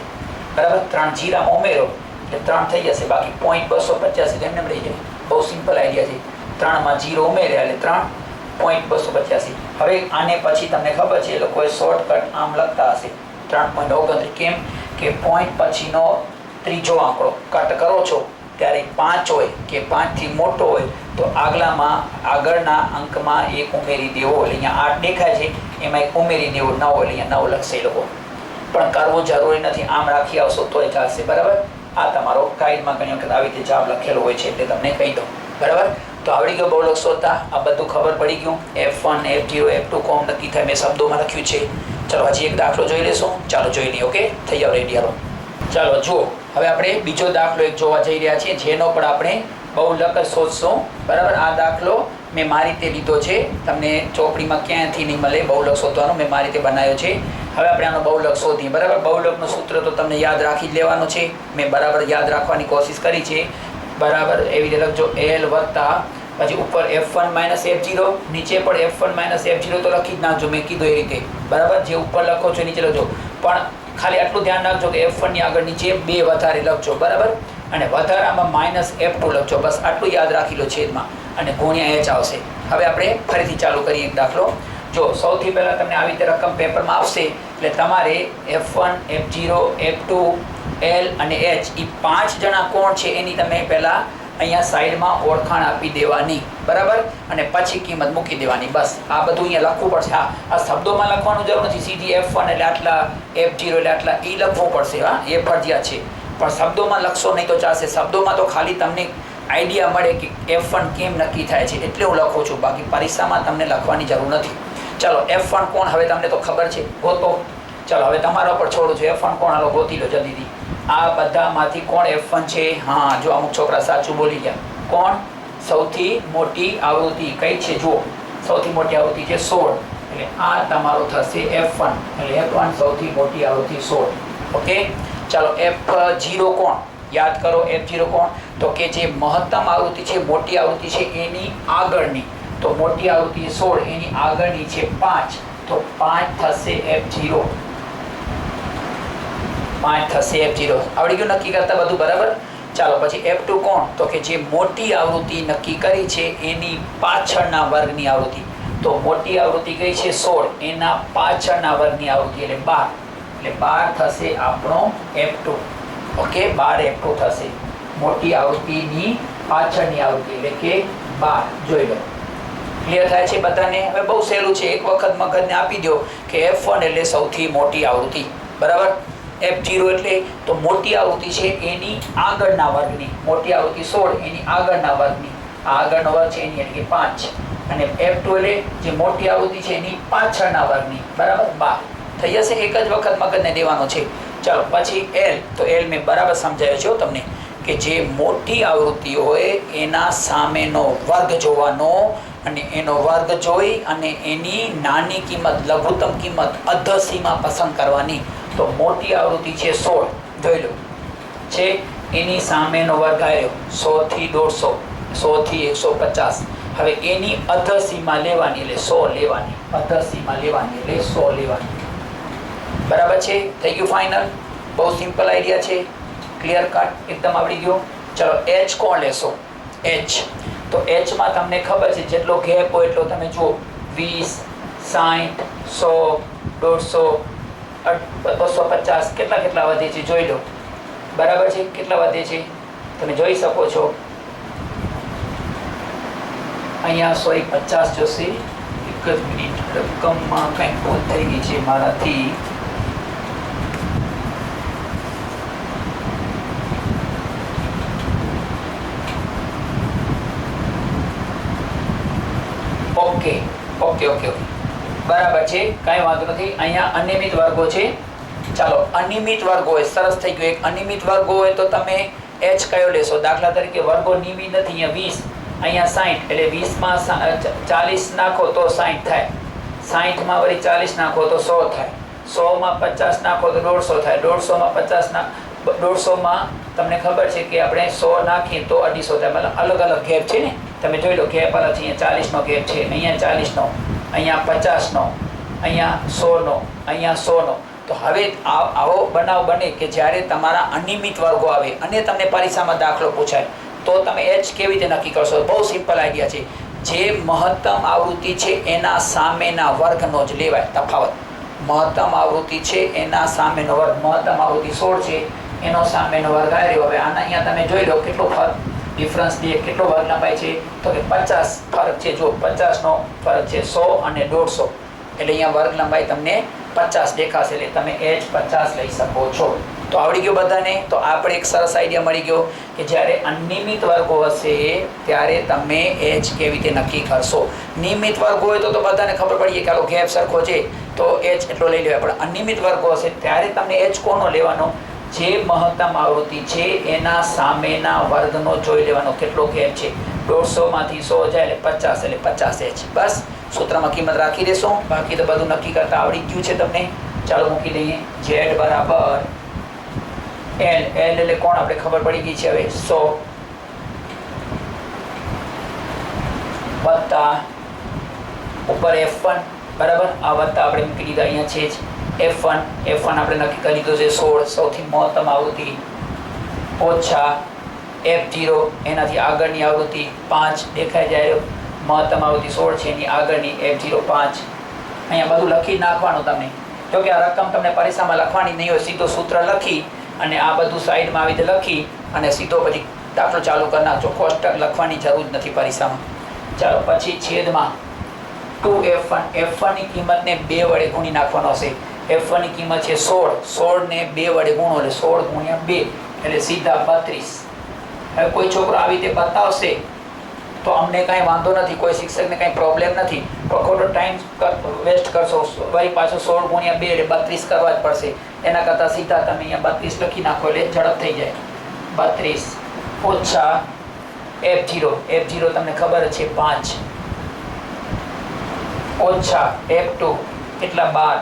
બરાબર. 3 0 ઉમેરો એટલે 3 થઈ જશે, બાકી પોઈન્ટ 285 એમને રહી જાય. બહુ સિમ્પલ આઈડિયા છે. 3 માં 0 ઉમેર્યા એટલે 3, પોઈન્ટ 285. હવે આને પછી તમને ખબર છે એ લોકોએ શોર્ટકટ આમ લખતા હશે 3.29, કેમ કે પોઈન્ટ પછીનો ત્રીજો આંકડો કટ કરો છો ત્યારે 5 હોય કે 5 થી મોટો હોય તો આગળના અંકમાં 1 ઉમેરી દેવો. એટલે અહીંયા 8 દેખાય છે, એમાં 1 ઉમેરી દેવો, 9, એટલે અહીંયા 9 લખશે એ લોકો. પણ કરવું જરૂરી નથી, આમ રાખી આવશો તોય ચાલશે, બરાબર. આ તમારો ગાઈડમાં ઘણી વખત આવી રીતે જવાબ લખેલો હોય છે, એટલે તમને કહી દઉં, બરાબર. તો આવડી ગયો બહુ લખશો હતા, આ બધું ખબર પડી ગયું. F1 F0 F2 કોમ નક્કી થાય મેં શબ્દોમાં લખ્યું છે. ચાલો હજી એક દાખલો જોઈ લેશો. ચાલો જોઈ લઈએ. ઓકે, થઈ જાવ રેડી. હાલો ચાલો જુઓ, હવે આપણે બીજો દાખલો એક જોવા જઈ રહ્યા છીએ, જેનો પણ આપણે બહુ લખ શોધશું, બરાબર. આ દાખલો મેં મારી રીતે લીધો છે, તમને ચોપડીમાં ક્યાંયથી નહીં મળે બહુલક શોધવાનો, મેં મારી રીતે બનાવ્યો છે. હવે આપણે આનો બહુલક શોધીએ. બરાબર, બહુલકનું સૂત્ર તો તમને યાદ રાખી જ લેવાનું છે, મેં બરાબર યાદ રાખવાની કોશિશ કરી છે. બરાબર, એવી રીતે લખજો l વત્તા પછી ઉપર f1 - f0, નીચે પણ f1 - f0 તો લખી જ નાખજો, મેં કીધું એ રીતે. બરાબર, જે ઉપર લખો છો નીચે લખજો, પણ ખાલી આટલું ધ્યાન રાખજો કે f1 ની આગળ નીચે 2 વધારે લખજો. બરાબર, અને વધારામાં -f2 લખજો. બસ આટલું યાદ રાખી લો છેદમાં, અને ગુણ્યા h આવશે. હવે આપણે ફરીથી ચાલુ કરીએ એક દાખલો. જો સૌથી પહેલાં તમને આવી રીતે રકમ પેપરમાં આવશે એટલે તમારે f1, f0, f2, l અને h એ 5 જણા કોણ છે એની તમે પહેલાં અહીંયા સાઈડમાં ઓળખાણ આપી દેવાની. બરાબર, અને પછી કિંમત મૂકી દેવાની. બસ આ બધું અહીંયા લખવું પડશે. હા, આ શબ્દોમાં લખવાનું જરૂર નથી, સીધી f1 એટલે આટલા, f0 એટલે આટલા એ લખવું પડશે. હા, એ ફરજિયાત છે, પણ શબ્દોમાં લખશો નહીં તો ચાલશે. શબ્દોમાં તો ખાલી તમને આઈડિયા મળે કે f1 કેમ નક્કી થાય છે એટલે હું લખું છું, બાકી પરીક્ષામાં તમને લખવાની જરૂર નથી. ચાલો, f1 કોણ હવે તમને તો ખબર છે, ગોતો. ચાલો હવે તમારા પર છોડું છું, f1 કોણ હાલો ગોતી લો જલ્દીથી. આ બધામાંથી કોણ f1 છે? હા, જો અમુક છોકરા સાચું બોલી ગયા. કોણ? સૌથી મોટી આવૃત્તિ કઈ છે? જુઓ, સૌથી મોટી આવૃત્તિ છે 16, એટલે આ તમારો થશે f1. એટલે f1 સૌથી મોટી આવૃત્તિ 16. ઓકે, ચાલો f0 કોણ? યાદ કરો, f0 કોણ? તો કે જે મહત્તમ આવૃત્તિ છે, મોટી આવૃત્તિ છે એની આગળની. તો મોટી આવૃત્તિ 16, એની આગળની છે 5, તો 5 થશે f0. 5 થશે f0. આવડી ગયું નક્કી કરતા બધું? બરાબર. ચાલો પછી f2 કોણ? તો કે જે મોટી આવૃત્તિ નક્કી કરી છે એની પાછળના વર્ગની આવૃત્તિ. તો મોટી આવૃત્તિ કઈ છે? 16, એના પાછળના વર્ગની આવૃત્તિ એટલે 12, એટલે 12 થશે આપણો f2. ઓકે, 12 f2 થશે. મોટી આવૃત્તિની પાછળની આવૃત્તિ એટલે કે 12. જોઈ લો, ક્લિયર થાય છે બધાને? હવે બહુ સહેલું છે, એક વખત મગજને આપી દો કે f1 એટલે સૌથી મોટી આવૃત્તિ. બરાબર, f0 એટલે તો મોટી આવૃત્તિ છે એની આગળના વર્ગની. મોટી આવૃત્તિ 16, એની આગળના વર્ગની. આ આગળનો વર્ગ છે એની એટલે કે 5, અને f2 એટલે જે મોટી આવૃત્તિ છે એની પાછળના વર્ગની. બરાબર, 12 થઈ જશે. એક જ વખત મગજને દેવાનો છે. ચાલો પછી l, તો l મેં બરાબર સમજાયો છે તમને કે જે મોટી આવૃત્તિ હોય એના સામેનો વર્ગ જોવાનો, અને એનો વર્ગ જોઈ અને એની નાની કિંમત, લઘુત્તમ કિંમત અધસીમા પસંદ કરવાની. તો મોટી આવૃત્તિ છે 16, જોઈ લો છે, એની સામેનો વર્ગ આવ્યો 100 થી 150, 100 થી 150. હવે એની અધસીમા લેવાની એટલે 100 લેવાની, અધસીમા લેવાની એટલે 100 લેવાની. બરાબર છે? થઈ ગયું ફાઇનલ? બહુ સિમ્પલ આઈડિયા છે, ક્લિયર કટ, એકદમ આવડી ગયો. ચલો h કોણ લેશો? h, તો h માં તમને ખબર છે જેટલો ગેપ હોય એટલો તમે જુઓ, 20, 60, 100, 150, 250, કેટલા કેટલા વધે છે જોઈ લો. બરાબર છે? કેટલા વધે છે તમે જોઈ શકો છો. અહીંયા 150 જોશે. એક જ મિનિટ, રકમમાં કંઈક ભૂલ થઈ ગઈ છે મારાથી. ઓકે ઓકે ઓકે ઓકે, બરાબર છે, કાંઈ વાંધો નથી. અહીંયા અનિયમિત વર્ગો છે. ચાલો, અનિયમિત વર્ગો હોય, સરસ થઈ ગયું. એક અનિયમિત વર્ગો હોય તો તમે h કયો લેશો? દાખલા તરીકે વર્ગો નિયમિત નથી, અહીંયા 20, અહીંયા 60, એટલે 20માં 40 નાખો તો 60 થાય, 60માં વળી 40 નાખો તો 100 થાય, 100માં 50 નાખો તો 150 થાય, 150માં 50 150માં તમને ખબર છે કે આપણે 100 નાખીએ તો 250 થાય. મતલબ અલગ અલગ ગેપ છે ને, તમે જોઈ લો ગેપ અલગ છે. અહીંયા 40નો ગેપ છે, અહીંયા 40નો, અહીંયા 50નો, અહીંયા 100નો, અહીંયા 100નો. તો હવે આવો બનાવ બને કે જ્યારે તમારા અનિયમિત વર્ગો આવે અને તમને પરીક્ષામાં દાખલો પૂછાય તો તમે h કેવી રીતે નક્કી કરશો? બહુ સિમ્પલ આઈડિયા છે. જે મહત્તમ આવૃત્તિ છે એના સામેના વર્ગનો જ લેવાય તફાવત. મહત્તમ આવૃત્તિ છે એના સામેનો વર્ગ, મહત્તમ આવૃત્તિ 16 છે એનો સામેનો વર્ગ આવ્યો. હવે આના અહીંયા તમે જોઈ લો કેટલો ફરક, ડિફરન્સ દે, કેટલો વર્ગ લંબાઈ છે? તો કે 50 ફરક છે. જો 50નો ફરક છે, 100 અને 150, એટલે અહીંયા વર્ગ લંબાઈ તમને 50 દેખાશે, એટલે તમે h 50 લઈ શકો છો. તો આવડી ગયો બધાને? તો આપણે એક સરસ આઈડિયા મળી ગયો કે જ્યારે અનિયમિત વર્ગો હશે ત્યારે તમે h કેવી રીતે નક્કી કરશો. નિયમિત વર્ગો હોય તો બધાને ખબર પડી કે આલો ગેપ સરખો છે તો h એટલો લઈ લેવાય, પણ અનિયમિત વર્ગો હશે ત્યારે તમને h કોનો લેવાનો? જે મહત્તમ આવૃત્તિ છે એના સામેના વર્ગનો જોઈ લેવાનો કેટલો ગેપ છે. 150 માંથી 100 જાય એટલે 50 એટલે 50h. બસ સૂત્રમાં કિંમત રાખી દેશો. બાકી તો બધું નક્કી કરતા આવડી ગયું છે તમને. ચાલો મૂકી દઈએ. z બરાબર l. l એટલે કોણ આપણે ખબર પડી ગઈ છે હવે 100 વત્તા ઉપર f1 બરાબર. આ વત્તા આપણે મૂકી દીધા અહીંયા છે જ f1. f1 આપણે નક્કી કરી દીધું છે 16 સૌથી મહત્તમ આવૃત્તિ ઓછા f0 એનાથી આગળની આવૃત્તિ 5 દેખાઈ જાય. મહત્તમ આવૃત્તિ 16 છે એની આગળની f0 5. અહીંયા બધું લખી નાખવાનું તમને. જો કે આ રકમ તમને પરીક્ષામાં લખવાની નહીં હોય. સીધો સૂત્ર લખી અને આ બધું સાઈડમાં આવી રીતે લખી અને સીધો પછી દાખલો ચાલુ કરી નાખજો. કોષ્ટક લખવાની જરૂર જ નથી પરીક્ષામાં. ચાલો પછી છેદમાં 2f1. f1 ની કિંમતને 2 વડે ગુણી નાખવાનો હશે. f1 ની કિંમત છે 16. 16 ને 2 વડે ગુણો એટલે 16 ગુણ્યા 2 એટલે સીધા 32. હવે કોઈ છોકરો આવી રીતે બતાવશે તો અમને કાંઈ વાંધો નથી, કોઈ શિક્ષકને કાંઈ પ્રોબ્લેમ નથી. પણ ખોટો ટાઈમ વેસ્ટ કરશો. વળી પાછો 16 ગુણ્યા 2 એટલે 32 કરવા જ પડશે. એના કરતાં સીધા તમે અહીંયા 32 લખી નાખો એટલે ઝડપ થઈ જાય. 32 ઓછા f0. f0 તમને ખબર છે 5 ઓછા f2 એટલા 12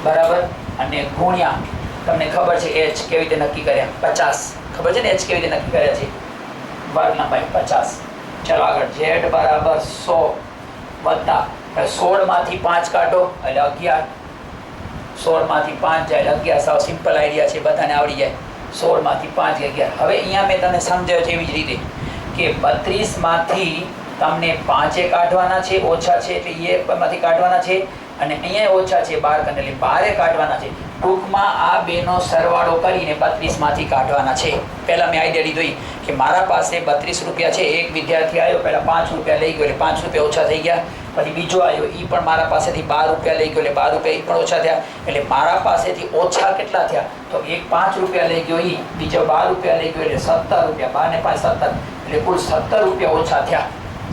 બરાબર. અને ગુણ્યા તમને ખબર છે h કેવી રીતે નક્કી કર્યા 50. ખબર છે ને h કેવી રીતે નક્કી કર્યા છે વર્ગના બાય 50. ચાલો આગળ z બરાબર 100 વત્તા 16 માંથી 5 કાઢો એટલે 11. 16 માંથી 5 જાય એટલે 11. સાવ સિમ્પલ આઈડિયા છે, બધાને આવડી જાય. 16 માંથી 5 11. હવે અહીંયા મેં તમને સમજાવ્યું છે એવી જ રીતે કે 32 માંથી તમને 5 કાઢવાના છે, ઓછા છે એટલે એ માંથી કાઢવાના છે અને અહીંયા ઓછા છે 12 એટલે 12 કાઢવાના છે. ટૂંકમાં આ બેનો સરવાળો કરીને 32 માંથી કાઢવાના છે. પહેલા મેં આઈડિયા લીધો કે મારા પાસે 32 રૂપિયા છે. એક વિદ્યાર્થી આવ્યો પહેલા 5 રૂપિયા લઈ ગયો એટલે 5 રૂપિયા ઓછા થઈ ગયા. પછી બીજો આવ્યો એ પણ મારા પાસેથી 12 રૂપિયા લઈ ગયો એટલે 12 રૂપિયા એ પણ ઓછા થયા. એટલે મારા પાસેથી ઓછા કેટલા થયા તો એક 5 રૂપિયા લઈ ગયો એ, બીજો 12 રૂપિયા લઈ ગયો એટલે 17 રૂપિયા. 12 ને 5 17 એટલે કુલ 17 રૂપિયા ઓછા થયા.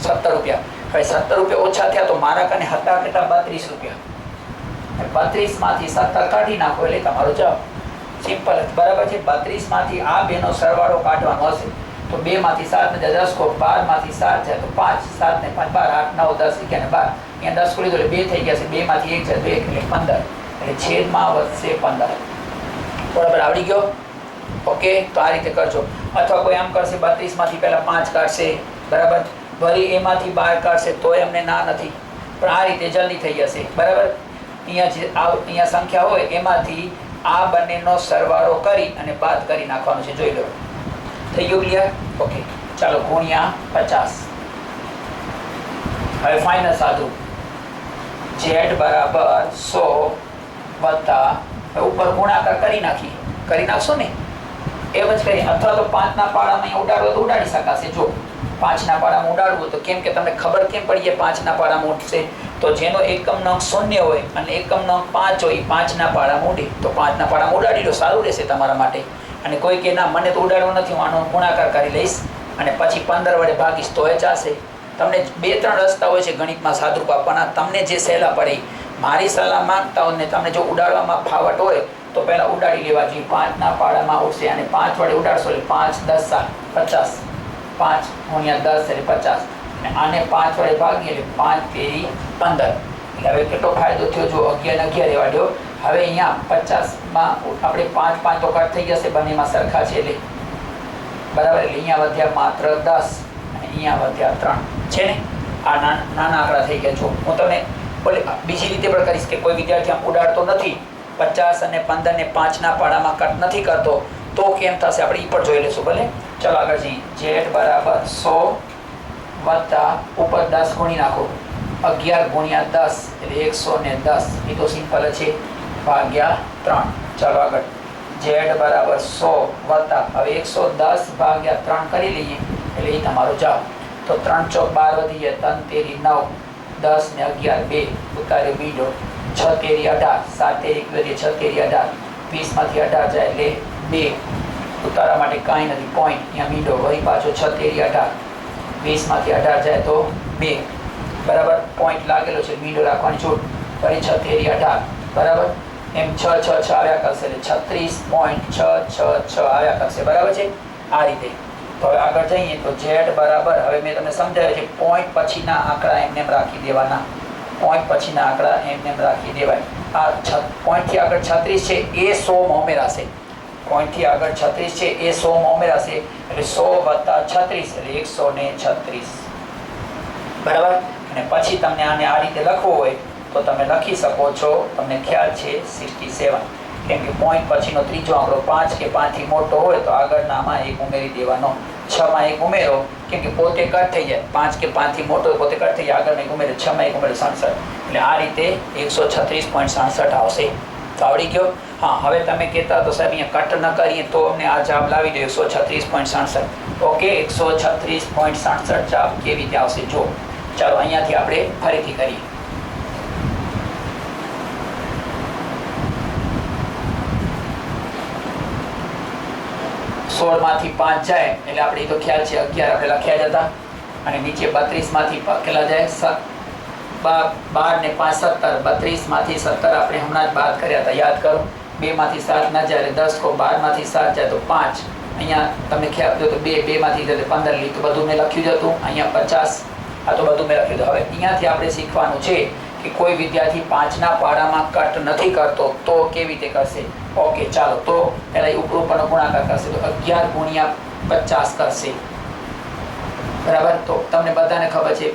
17 રૂપિયા. હવે 17 રૂપિયા ઓછા થયા તો મારા કને હતા કેટલા 32 રૂપિયા. 32 માંથી 17 કાઢી નાખો એટલે તમારો જવાબ સિમ્પલ જ બરાબર છે. 32 માંથી આ બેનો સરવાળો કાઢવાનો હશે તો 2 માંથી 7 ને 10 કો 12 માંથી 7 છે તો 5 7 ને 5 12 8 9 10 11 12. અહીંયા 10 ખોલી દો એટલે 2 થઈ ગયા છે. 2 માંથી 1 છે 2 એટલે 15 એટલે છેદમાં વધશે 15. બરાબર આવડી ગયો. ઓકે તો આ રીતે કરજો. અથવા કોઈ આમ કરશે 32 માંથી પહેલા 5 કાઢશે બરાબર, વળી એમાંથી 12 કાઢશે તોય અમને ના નથી, પણ આ રીતે જલ્દી થઈ જશે બરાબર. અહીંયા સંખ્યા હોય એમાંથી આ બંનેનો સરવાળો કરી અને બાદ કરી નાખવાનો છે. જોઈ લો થઈ ગયું ક્લિયર. ઓકે ચાલો ગુણ્યા 50. હવે ફાઇનલ સાદું z બરાબર 100 વત્તા ઉપર ગુણાકાર કરી નાખશો ને એમ જ કરી. અથવા તો 5 ના પાડામાં ઉડાડવો તો ઉડાડી શકાશે. જો 5 ના પાડામાં ઉડાડવું તો કેમ કે તમને ખબર કેમ પડી જાય 5 ના પાડામાં ઉઠશે તો જેનો એકમ નંગ 0 હોય અને એકમ નંગ 5 હોય 5 ના પાડામાં ઉડે તો 5 ના પાડામાં ઉડાડી લો, સારું રહેશે તમારા માટે. અને કોઈ કે ના મને તો ઉડાડવો નથી, હું આનો ગુણાકાર કરી લઈશ અને પછી 15 વડે ભાગીશ તોય ચાલશે. તમને 2-3 રસ્તા હોય છે ગણિતમાં સાદુરૂપ આપવાના, તમને જે સહેલા પડે. મારી સલાહ માંગતા હોય ને તમને જો ઉડાડવામાં ફાવટ હોય તો પહેલાં ઉડાડી લેવા જોઈએ. 5 ના પાડામાં ઉડશે અને 5 વડે ઉડાડશો એટલે 5 10 50. 5 ગુણ્યા 10 એટલે 50 અને આને 5 વડે ભાગીએ એટલે 5 તેરી 15. એટલે હવે કેટલો ફાયદો થયો જો 11 ને 11 રહેવા દો. હવે અહીંયા 50માં આપણે 5 5 તો કટ થઈ જશે, બંનેમાં સરખા છે એટલે બરાબર. એટલે અહીંયા વધ્યા માત્ર 10 અને અહીંયા વધ્યા 3 છે ને. આ નાના આંકડા થઈ ગયા. જો હું તમને બીજી રીતે પણ કરીશ કે કોઈ વિદ્યાર્થી આમ ઉડાડતો નથી, 50 અને 15 ને 5 ના પાડામાં કટ નથી કરતો તો કેમ થશે આપણે એ પણ જોઈ લઈશું. ભલે ચાલો આગળ જઈએ. z બરાબર 100 વત્તા ઉપર 10 ગુણી નાખો 11 ગુણ્યા 10 એટલે 110. એ તો સિમ્પલ છે ભાગ્યા 3. ચાલો આગળ z બરાબર 100 વત્તા હવે 110 ભાગ્યા 3 કરી લઈએ એટલે એ તમારો જવાબ. તો 3 ચોક 12 વધી જાય, 3 તેરી 9, 10 ને 11 2 ઉતારે બીજો, 6 તેરી 18, 7 તેરી 6 તેરી 18, 20 માંથી 18 જાય એટલે 2 ઉતારા માટે કાંઈ નથી પોઈન્ટ. અહીંયા મીંડો વળી પાછો 6 તેરી 18, 20 માંથી 18 જાય તો 2 બરાબર. પોઈન્ટ લાગેલો છે, મીંડો રાખવાની છૂટ. વળી 6 તેરી 18 બરાબર. એમ 6 6 6 આવ્યા કરશે એટલે 36.666 આવ્યા કરશે બરાબર છે. આ રીતે તો હવે આગળ જઈએ તો z બરાબર, હવે મેં તમને સમજાવ્યું છે પોઈન્ટ પછીના આંકડા એમને રાખી દેવાના, પોઈન્ટ પછીના આંકડા એમને રાખી દેવાય. આ પોઈન્ટથી આગળ 36 છે એ 100 માં ઉમેરાશે, પોઈન્ટથી આગળ 36 છે એ 100 માં ઉમેરાશે એટલે 100 + 36 એટલે 136. બરાબર. અને પછી તમને આને આ રીતે લખવું હોય તો તમે લખી શકો છો, તમને ખ્યાલ છે 67, કેમ કે પોઈન્ટ પછીનો ત્રીજો આંકડો 5 કે 5 થી મોટો હોય તો આગળનામાં 1 ઉમેરી દેવાનો, 6 માં 1 ઉમેરો કેમ કે પોતે કટ થઈ જાય, 5 કે 5 થી મોટો પોતે કટ થઈ જાય, આગળને 1 ઉમેરે, 6 માં 1 ઉમેરે 67, એટલે આ રીતે 136.67 આવશે. તો આવડી ગયો. હા, હવે તમે કહેતા તો સાહેબ અહીંયા કટ ન કરીએ તો અમને આ જવાબ લાવી દો 136.67. ઓકે, 136.67 જવાબ કેવી રીતે આવશે જો. ચાલો અહીંયાથી આપણે ફરીથી કરીએ. 16 માંથી 5 જાય એટલે આપણે તો ખ્યાલ છે 11 આપણે લખ્યા જ હતા, અને નીચે 32 માંથી કેટલા જાય 12 ને 5 17, 32 માંથી 17 આપણે હમણાં જ બાદ કર્યા હતા, યાદ કરો. 2 માંથી 7 ના જાય એટલે 10 કો, 12 માંથી 7 જાય તો 5, અહીંયા તમને ખ્યાલ જો તો 2 માંથી 15 લીધું, બધું મેં લખ્યું જ હતું. અહીંયા 50, આ તો બધું મેં લખ્યું હતું. હવે અહીંયાથી આપણે શીખવાનું છે કે કોઈ વિદ્યાર્થી 5 ના પાડામાં કટ નથી કરતો તો કેવી રીતે કરશે. ઓકે, ચાલો તો પહેલા ઉપર ઉપરનો ગુણાકાર કરશે તો 11 × 50 કરશે. બરાબર. તો તમને બધાને ખબર છે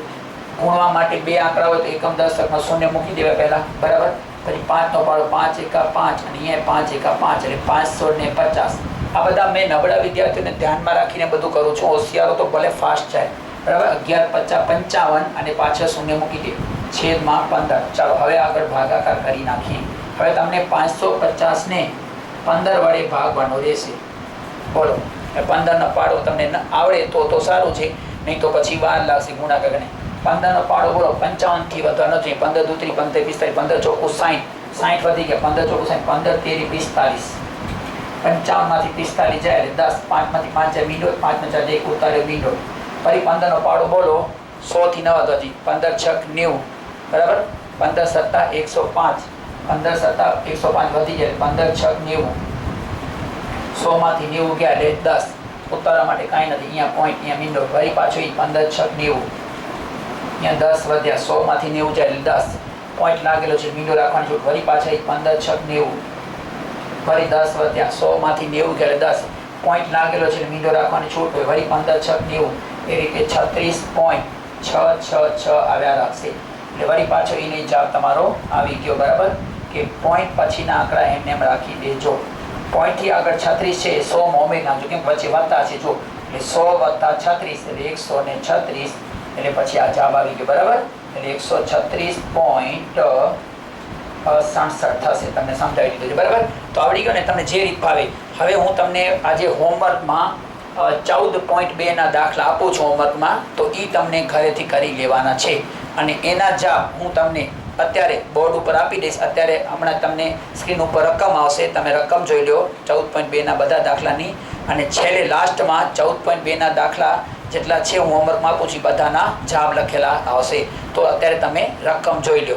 ગુણવા માટે બે આંકડા હોય તો એકમ દશકમાં શૂન્ય મૂકી દેવાય પહેલા. બરાબર. પછી 5 નો પાડો 5 × 5 અને અહીંયા 5 × 5 એટલે 5 ને 50. આ બધા મેં નબળા વિદ્યાર્થીઓને ધ્યાનમાં રાખીને બધું કરું છું, હોશિયારો તો ભલે ફાસ્ટ જાય. બરાબર. 11 × 50 = 55 અને પાછળ શૂન્ય મૂકી દે, છેદમાં 15. ચાલો હવે આગળ ભાગાકાર કરી નાખીએ. હવે તમને 550 ને 15 વડે ભાગવાનો રહેશે. બોલો, 15 નો પાડો તમને આવડે તો સારું છે, નહીં તો પછી વાર લાગશે ગુણાકાર કરીને. 15 નો પાડો બોલો 55 થી વધવાનો છે. 15 × 2 = 15, 45, 15 × 4 = 60, 60 વધી ગયા, 15 × 4 = 60, 15 × 13 = 45. 55 માંથી 45 જાય એટલે 10, 5 માંથી 5 જાય મીંડો, 5 નો 4 1 ઉતાર્યો મીંડો. ફરી 15 નો પાડો બોલો 100 થી 9 હજી, 15 × 6 = 90. બરાબર. 15 × 7 = 105, 15 × 7 = 105 વધી જાય, 15 × 6 = 90. 100 માંથી 90 ગયા એટલે 10, ઉતારવા માટે કાંઈ નથી, અહીંયા પોઈન્ટ, અહીંયા મીંડો. ફરી પાછો 15 × 6 = 90, અહીંયા 10 વધ્યા, 100 માંથી 90 જાય એટલે 10, પોઈન્ટ લાગેલો છે, મીંડો રાખવાની છૂટ. ફરી પાછા 15 × 6 = 90, ફરી 10 વધ્યા, 100 માંથી 90 ગયા એટલે 10, પોઈન્ટ લાગેલો છે, મીંડો રાખવાની છૂટ હોય. ફરી 15 × 6 = 90, એ રીતે 36.666 આવ્યા રાખશે. એટલે વળી પાછો એની જવાબ તમારો આવી ગયો. બરાબર. કે પોઈન્ટ પછીના આંકડા એમને એમ રાખી દેજો. પોઈન્ટથી આગળ 36 છે 100 માં ઉમેરી નાખજો, કેમ પછી વધતા છે જો, એટલે 100 + 36 એટલે 136, એટલે પછી આ જવાબ આવી ગયો. બરાબર. એટલે 136.67 થશે. તમને સમજાવી દીધું છે. બરાબર. તો આવડી ગયો ને, તમને જે રીત ભાવે. હવે હું તમને આજે હોમવર્કમાં 14.2 ના દાખલા આપું છું હોમવર્કમાં, તો એ તમને ઘરેથી કરી લેવાના છે, અને એના જવાબ હું તમને અત્યારે બોર્ડ ઉપર આપી દઈશ. અત્યારે હમણાં તમને સ્ક્રીન ઉપર રકમ આવશે, તમે રકમ જોઈ લો 14.2 ના બધા દાખલાની, અને છેલ્લે લાસ્ટમાં 14.2 ના દાખલા જેટલા છે હું હોમવર્કમાં આપું છું બધાના જવાબ લખેલા આવશે. તો અત્યારે તમે રકમ જોઈ લો.